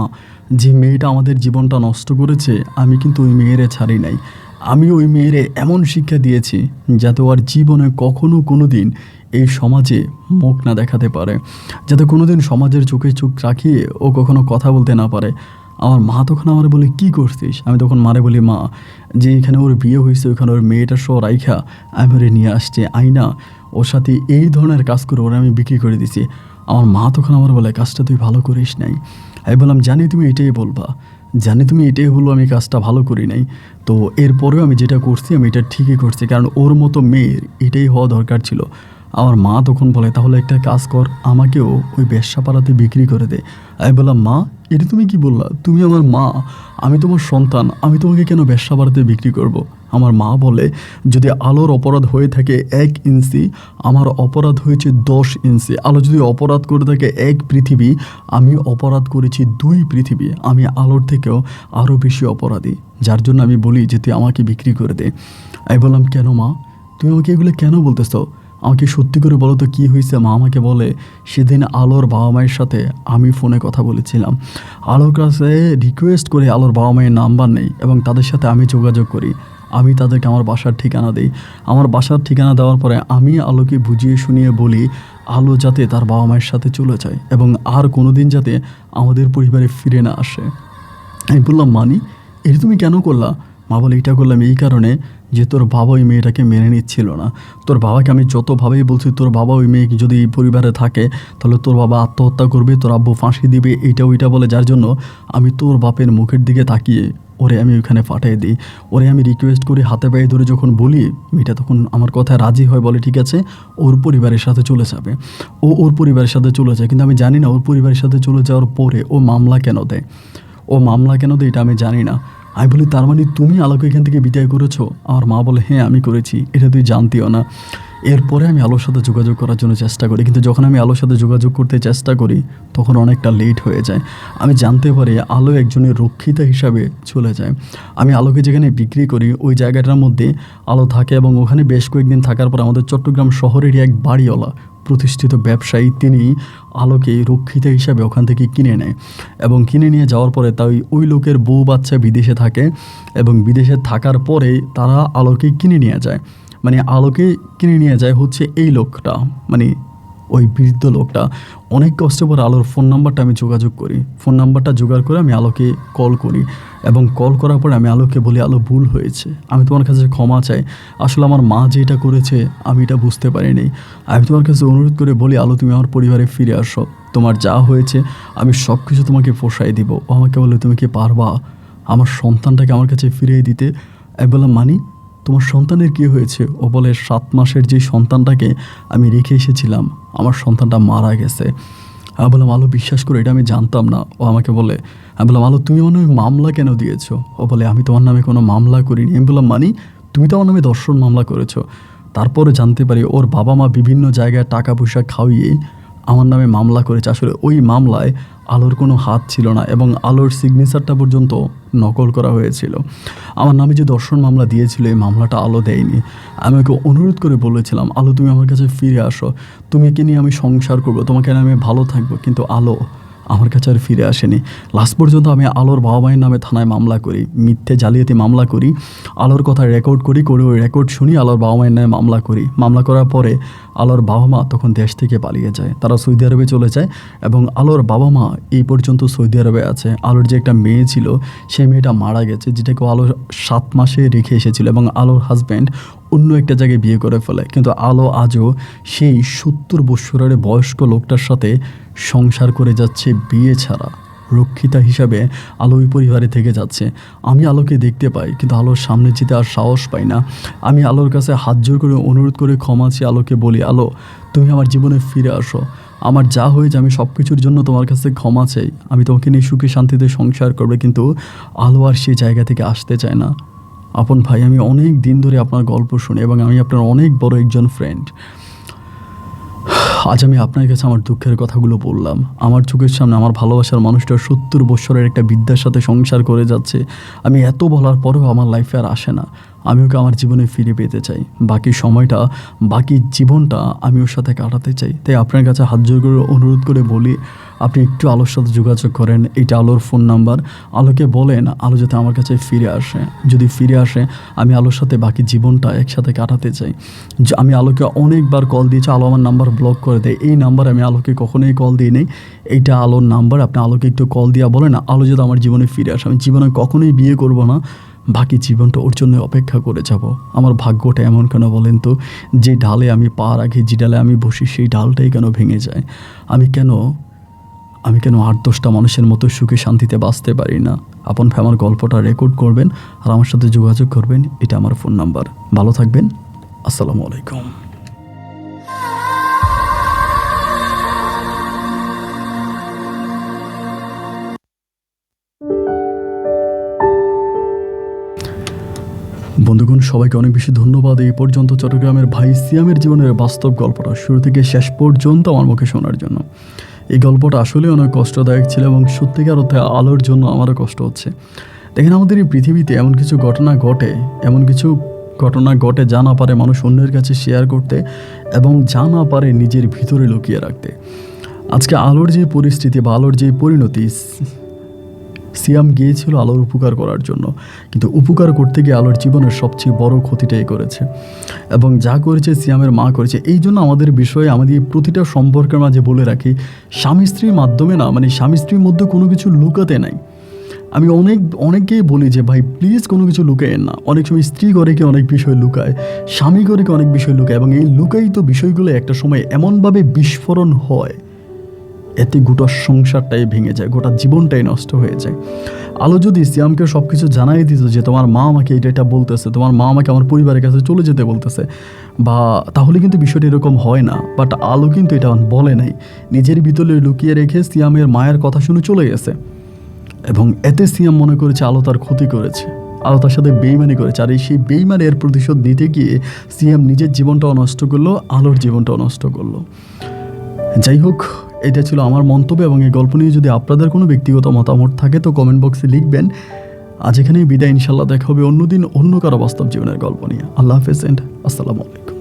যে মেয়েটা আমাদের জীবনটা নষ্ট করেছে, আমি কিন্তু ওই মেয়েরে ছাড়ি নাই। আমি ওই মেয়েরে এমন শিক্ষা দিয়েছি যাতে ওর জীবনে কখনো কোনো দিন এই সমাজে মুখ না দেখাতে পারে, যাতে কোনো দিন সমাজের চোখে চোখ রাখিয়ে ও কখনো কথা বলতে না পারে। আমার মা তখন আমার বলে, কী করছিস? আমি তখন মারে বলি, মা, যে এখানে ওর বিয়ে হয়েছে ওখানে ওর মেয়েটার সহ রাইখা আমি ওরে নিয়ে আসছে আইনা, ওর সাথে এই ধরনের কাজ করে ওরা আমি বিক্রি করে দিছি। আমার মা তখন আমার বলে, কাজটা তুই ভালো করিস নাই। আমি বললাম, জানি তুমি এটাই বলবা, জানি তুমি এটাই বলবো আমি কাজটা ভালো করি নাই। তো এরপরেও আমি যেটা করছি আমি এটা ঠিকই করছি, কারণ ওর মতো মেয়ের এটাই হওয়া দরকার ছিল। আমার মা তখন বলে, তাহলে একটা কাজ কর, আমাকেও ওই বেশ্যাপাড়াতে বিক্রি করে দে। আমি বললাম, মা, এটা তুমি কি বললা? তুমি আমার মা, আমি তোমার সন্তান, আমি তোমাকে কেন বেশ্যাপাড়াতে বিক্রি করব? আমার মা বলে, যদি আলোর অপরাধ হয়ে থাকে 1 ইঞ্চি, আমার অপরাধ হয়েছে 10 ইঞ্চি। আলো যদি অপরাধ করে থাকে 1 পৃথিবী, আমি অপরাধ করেছি 2 পৃথিবী। আমি আলোর থেকেও আরও বেশি অপরাধী, যার জন্য আমি বলি যে তুই আমাকে বিক্রি করে দে। আমি বললাম, কেন মা, তুমি আমাকে এগুলো কেন বলতেছো? আমাকে সত্যি করে বলো তো কী হয়েছে? মা আমাকে বলে, সেদিন আলোর বাবা মায়ের সাথে আমি ফোনে কথা বলেছিলাম। আলোর কাছে রিকোয়েস্ট করে আলোর বাবা মায়ের নাম্বার নেই এবং তাদের সাথে আমি যোগাযোগ করি। আমি তাদেরকে আমার বাসার ঠিকানা দিই। আমার বাসার ঠিকানা দেওয়ার পরে আমি আলোকে বুঝিয়ে শুনিয়ে বলি আলো যাতে তার বাবা মায়ের সাথে চলে যায় এবং আর কোনো দিন যাতে আমাদের পরিবারে ফিরে না আসে। আমি বললাম, মানি, এটা তুমি কেন করলা? মা বলে, এটা করলাম এই কারণে যে তোর বাবা ওই মেয়েটাকে মেনে নিচ্ছিল না। তোর বাবাকে আমি যতভাবেই বলছি তোর বাবা ওই মেয়ে যদি পরিবারে থাকে তাহলে তোর বাবা আত্মহত্যা করবে, তোর আব্বু ফাঁসি দিবে, এইটা ওইটা বলে, যার জন্য আমি তোর বাপের মুখের দিকে তাকিয়ে ওরে আমি ওইখানে পাঠিয়ে দিই। ওরে আমি রিকোয়েস্ট করি, হাতে পায়ে ধরে যখন বলি, মেয়েটা তখন আমার কথায় রাজি হয়, বলে ঠিক আছে ওর পরিবারের সাথে চলে যাবে। ও ওর পরিবারের সাথে চলে যায়, কিন্তু আমি জানি না ওর পরিবারের সাথে চলে যাওয়ার পরে ও মামলা কেন দেয়। ও মামলা কেন দেয় এটা আমি জানি না। আমি বলি, তার মানে তুমি আলোকে এখান থেকে বিদায় করেছো? আমার মা বলে, হ্যাঁ আমি করেছি, এটা তুই জানতিও না। এরপরে আমি আলোর সাথে যোগাযোগ করার জন্য চেষ্টা করি, কিন্তু যখন আমি আলোর সাথে যোগাযোগ করতে চেষ্টা করি তখন অনেকটা লেট হয়ে যায়। আমি জানতে পারি আলো একজনের রক্ষিতা হিসাবে চলে যায়। আমি আলোকে যেখানে বিক্রি করি ওই জায়গাটার মধ্যে আলো থাকে এবং ওখানে বেশ কয়েকদিন থাকার পর আমাদের চট্টগ্রাম শহরেরই এক বাড়িওয়ালা প্রতিষ্ঠিত ব্যবসায়ী তিনি আলোকে রক্ষিতা হিসাবে ওখান থেকে কিনে নেয় এবং কিনে নিয়ে যাওয়ার পরে তাই ওই লোকের বউ বাচ্চা বিদেশে থাকে এবং বিদেশে থাকার পরে তারা আলোকে কিনে নিয়ে যায়। মানে আলোকে কিনে নিয়ে যায় হচ্ছে এই লোকটা, মানে ওই বৃদ্ধ লোকটা। অনেক কষ্ট করে আলোর ফোন নাম্বারটা আমি যোগাযোগ করি, ফোন নাম্বারটা জোগাড় করে আমি আলোকে কল করি এবং কল করার পরে আমি আলোকে বলি, আলো ভুল হয়েছে, আমি তোমার কাছে ক্ষমা চাই। আসলে আমার মা যেটা করেছে আমি এটা বুঝতে পারিনি। আমি তোমার কাছে অনুরোধ করে বলি, আলো তুমি আমার পরিবারে ফিরে আসো, তোমার যা হয়েছে আমি সব কিছু তোমাকে পোষাই দিব। ও আমাকে বলে, তুমি কি পারবা আমার সন্তানটাকে আমার কাছে ফিরিয়ে দিতে? আমি বললাম, মানি, তোমার সন্তানের কী হয়েছে? ও বলে, 7 মাসের যে সন্তানটাকে আমি রেখে এসেছিলাম আমার সন্তানটা মারা গেছে। আমি বললাম, আলো বিশ্বাস করো এটা আমি জানতাম না। ও আমাকে বলে, আমি বললাম, আলো তুমি আমার নামে মামলা কেন দিয়েছো? ও বলে, আমি তোমার নামে কোনো মামলা করিনি। আমি বললাম, মানি, তুমি তো আমার নামে ধর্ষণ মামলা করেছো। তারপরে জানতে পারি ওর বাবা মা বিভিন্ন জায়গায় টাকা পয়সা খাওয়িয়ে আমার নামে মামলা করেছে। আসলে ওই মামলায় আলোর কোনো হাত ছিল না এবং আলোর সিগনেচারটা পর্যন্ত নকল করা হয়েছিল। আমার নামে যে দর্শন মামলা দিয়েছিল এই মামলাটা আলো দেয়নি। আমি ওকে অনুরোধ করে বলেছিলাম, আলো তুমি আমার কাছে ফিরে আসো, তুমি একে নিয়ে আমি সংসার করবো, তোমাকে নিয়ে আমি ভালো থাকবো, কিন্তু আলো আমার কাছে আর ফিরে আসেনি। লাস্ট পর্যন্ত আমি আলোর বাবা মায়ের নামে থানায় মামলা করি, মিথ্যে জালিয়াতি মামলা করি, আলোর কথা রেকর্ড করি, করে ওই রেকর্ড শুনি আলোর বাবা মায়ের নামে মামলা করি। মামলা করার পরে আলোর বাবা মা তখন দেশ থেকে পালিয়ে যায়, তারা সৌদি আরবে চলে যায় এবং আলোর বাবা মা এই পর্যন্ত সৌদি আরবে আছে। আলোর যে একটা মেয়ে ছিল সেই মেয়েটা মারা গেছে, যেটাকে আলো 7 মাসে রেখে এসেছিল এবং আলোর হাজব্যান্ড অন্য একটা জায়গায় বিয়ে করে ফেলে। কিন্তু আলো আজও সেই 70 বৎসরের বয়স্ক লোকটার সাথে সংসার করে যাচ্ছে বিয়ে ছাড়া। রক্ষিতা হিসাবে আলো ওই পরিবারে থেকে যাচ্ছে। আমি আলোকে দেখতে পাই, কিন্তু আলোর সামনে যেতে আর সাহস পাই না। আমি আলোর কাছে হাত জোর করে অনুরোধ করে ক্ষমা চেয়ে আলোকে বলি, আলো তুমি আমার জীবনে ফিরে আসো, আমার যা হয়েছে আমি সব কিছুর জন্য তোমার কাছে ক্ষমা চাই, আমি তোমাকে নিয়ে সুখে শান্তিতে সংসার করবে। কিন্তু আলো আর সেই জায়গা থেকে আসতে চায় না। আপন ভাই, আমি অনেক দিন ধরে আপনার গল্প শুনি এবং আমি আপনার অনেক বড় একজন ফ্রেন্ড। আজ আমি আপনার কাছে আমার দুঃখের কথাগুলো বললাম। আমার চোখের সামনে আমার ভালোবাসার মানুষটা 70 বৎসরের একটা বিদ্যার সাথে সংসার করে যাচ্ছে। আমি এত বলার পরেও আমার লাইফে আর আসে না। আমি ওকে আমার জীবনে ফিরে পেতে চাই, বাকি সময়টা, বাকি জীবনটা আমি ওর সাথে কাটাতে চাই। তাই আপনার কাছে হাত জোর করে অনুরোধ করে বলি, আপনি একটু আলোর সাথে যোগাযোগ করেন। এটা আলোর ফোন নাম্বার। আলোকে বলেন আলো যাতে আমার কাছে ফিরে আসে। যদি ফিরে আসে আমি আলোর সাথে বাকি জীবনটা একসাথে কাটাতে চাই। আমি আলোকে অনেকবার কল দিয়েছি, আলো আমার নাম্বার ব্লক করে দেয়। এই নাম্বার আমি আলোকে কখনোই কল দিই নেই, এইটা আলোর নাম্বার। আপনি আলোকে একটু কল দিয়ে বলেন আলো যাতে আমার জীবনে ফিরে আসে। আমি জীবনে কখনোই বিয়ে করব না, বাকি জীবনটা ওর জন্য অপেক্ষা করে যাব। আমার ভাগ্যটা এমন কেন বলেন তো, যে ডালে আমি পা রাখি, যে ডালে আমি বসি, সেই ডালটাই কেন ভেঙে যায়? আমি কেন 8-10টা মানুষের মতো সুখে শান্তিতে বাঁচতে পারি না? আপন ভাই, আমার গল্পটা রেকর্ড করবেন আর আমার সাথে যোগাযোগ করবেন। এটা আমার ফোন নাম্বার। ভালো থাকবেন। আসসালামু আলাইকুম। বন্ধুগণ, সবাইকে অনেক বেশি ধন্যবাদ এই পর্যন্ত চট্টগ্রামের ভাই সিয়ামের জীবনের বাস্তব গল্পটা শুরু থেকে শেষ পর্যন্ত আমার মুখে শোনার জন্য। এই গল্পটা আসলে অনেক কষ্টদায়ক ছিল এবং সত্যিকার অর্থে আলোর জন্য আমারও কষ্ট হচ্ছে। দেখেন, আমাদের এই পৃথিবীতে এমন কিছু ঘটনা ঘটে যা না পারে মানুষ অন্যের কাছে শেয়ার করতে এবং যা না পারে নিজের ভিতরে লুকিয়ে রাখতে। আজকে আলোর যে পরিস্থিতি বা আলোর যে পরিণতি, সিয়াম গিয়েছিল আলোর উপকার করার জন্য, কিন্তু উপকার করতে গিয়ে আলোর জীবনের সবচেয়ে বড় ক্ষতিটাই করেছে এবং যা করেছে সিয়ামের মা করেছে। এই জন্য আমাদের বিষয়ে আমাদের প্রতিটা সম্পর্কের মাঝে বলে রাখি, স্বামী স্ত্রীর মাধ্যমে না, মানে স্বামী স্ত্রীর মধ্যে কোনো কিছু লুকাতে নাই। আমি অনেককেই বলি যে ভাই প্লিজ কোনো কিছু লুকায়েন না। অনেক সময় স্ত্রী ঘরে কি অনেক বিষয় লুকায়, স্বামী ঘরে কি অনেক বিষয় লুকায় এবং এই লুকায়িত বিষয়গুলো একটা সময় এমনভাবে বিস্ফোরণ হয়, এতে গোটা সংসারটাই ভেঙে যায়, গোটা জীবনটাই নষ্ট হয়ে যায়। আলো যদি সিয়ামকে সব কিছু জানাই দিত যে তোমার মা আমাকে এটা বলতেছে, তোমার মা আমাকে আমার পরিবারের কাছে চলে যেতে বলতেছে, বা তাহলে কিন্তু বিষয়টা এরকম হয় না। বাট আলো কিন্তু এটা বলে নাই, নিজের ভিতরে লুকিয়ে রেখে সিয়ামের মায়ের কথা শুনে চলে গেছে এবং এতে সিয়াম মনে করেছে আলো তার ক্ষতি করেছে, আলো তার সাথে বেইমানি করেছে। আর সেই বেইমানের প্রতিশোধ নিতে গিয়ে সিয়াম নিজের জীবনটাও নষ্ট করলো, আলোর জীবনটাও নষ্ট করলো। যাই হোক, এটা ছিল আমার মন্তব্য এবং এই গল্প নিয়ে যদি আপনাদের কোনো ব্যক্তিগত মতামত থাকে তো কমেন্ট বক্সে লিখবেন। আজ এখানেই বিদায়, ইনশাল্লাহ দেখা হবে অন্যদিন অন্য কারো বাস্তব জীবনের গল্প নিয়ে। আল্লাহ হাফেজ এন্ড আসসালামু আলাইকুম।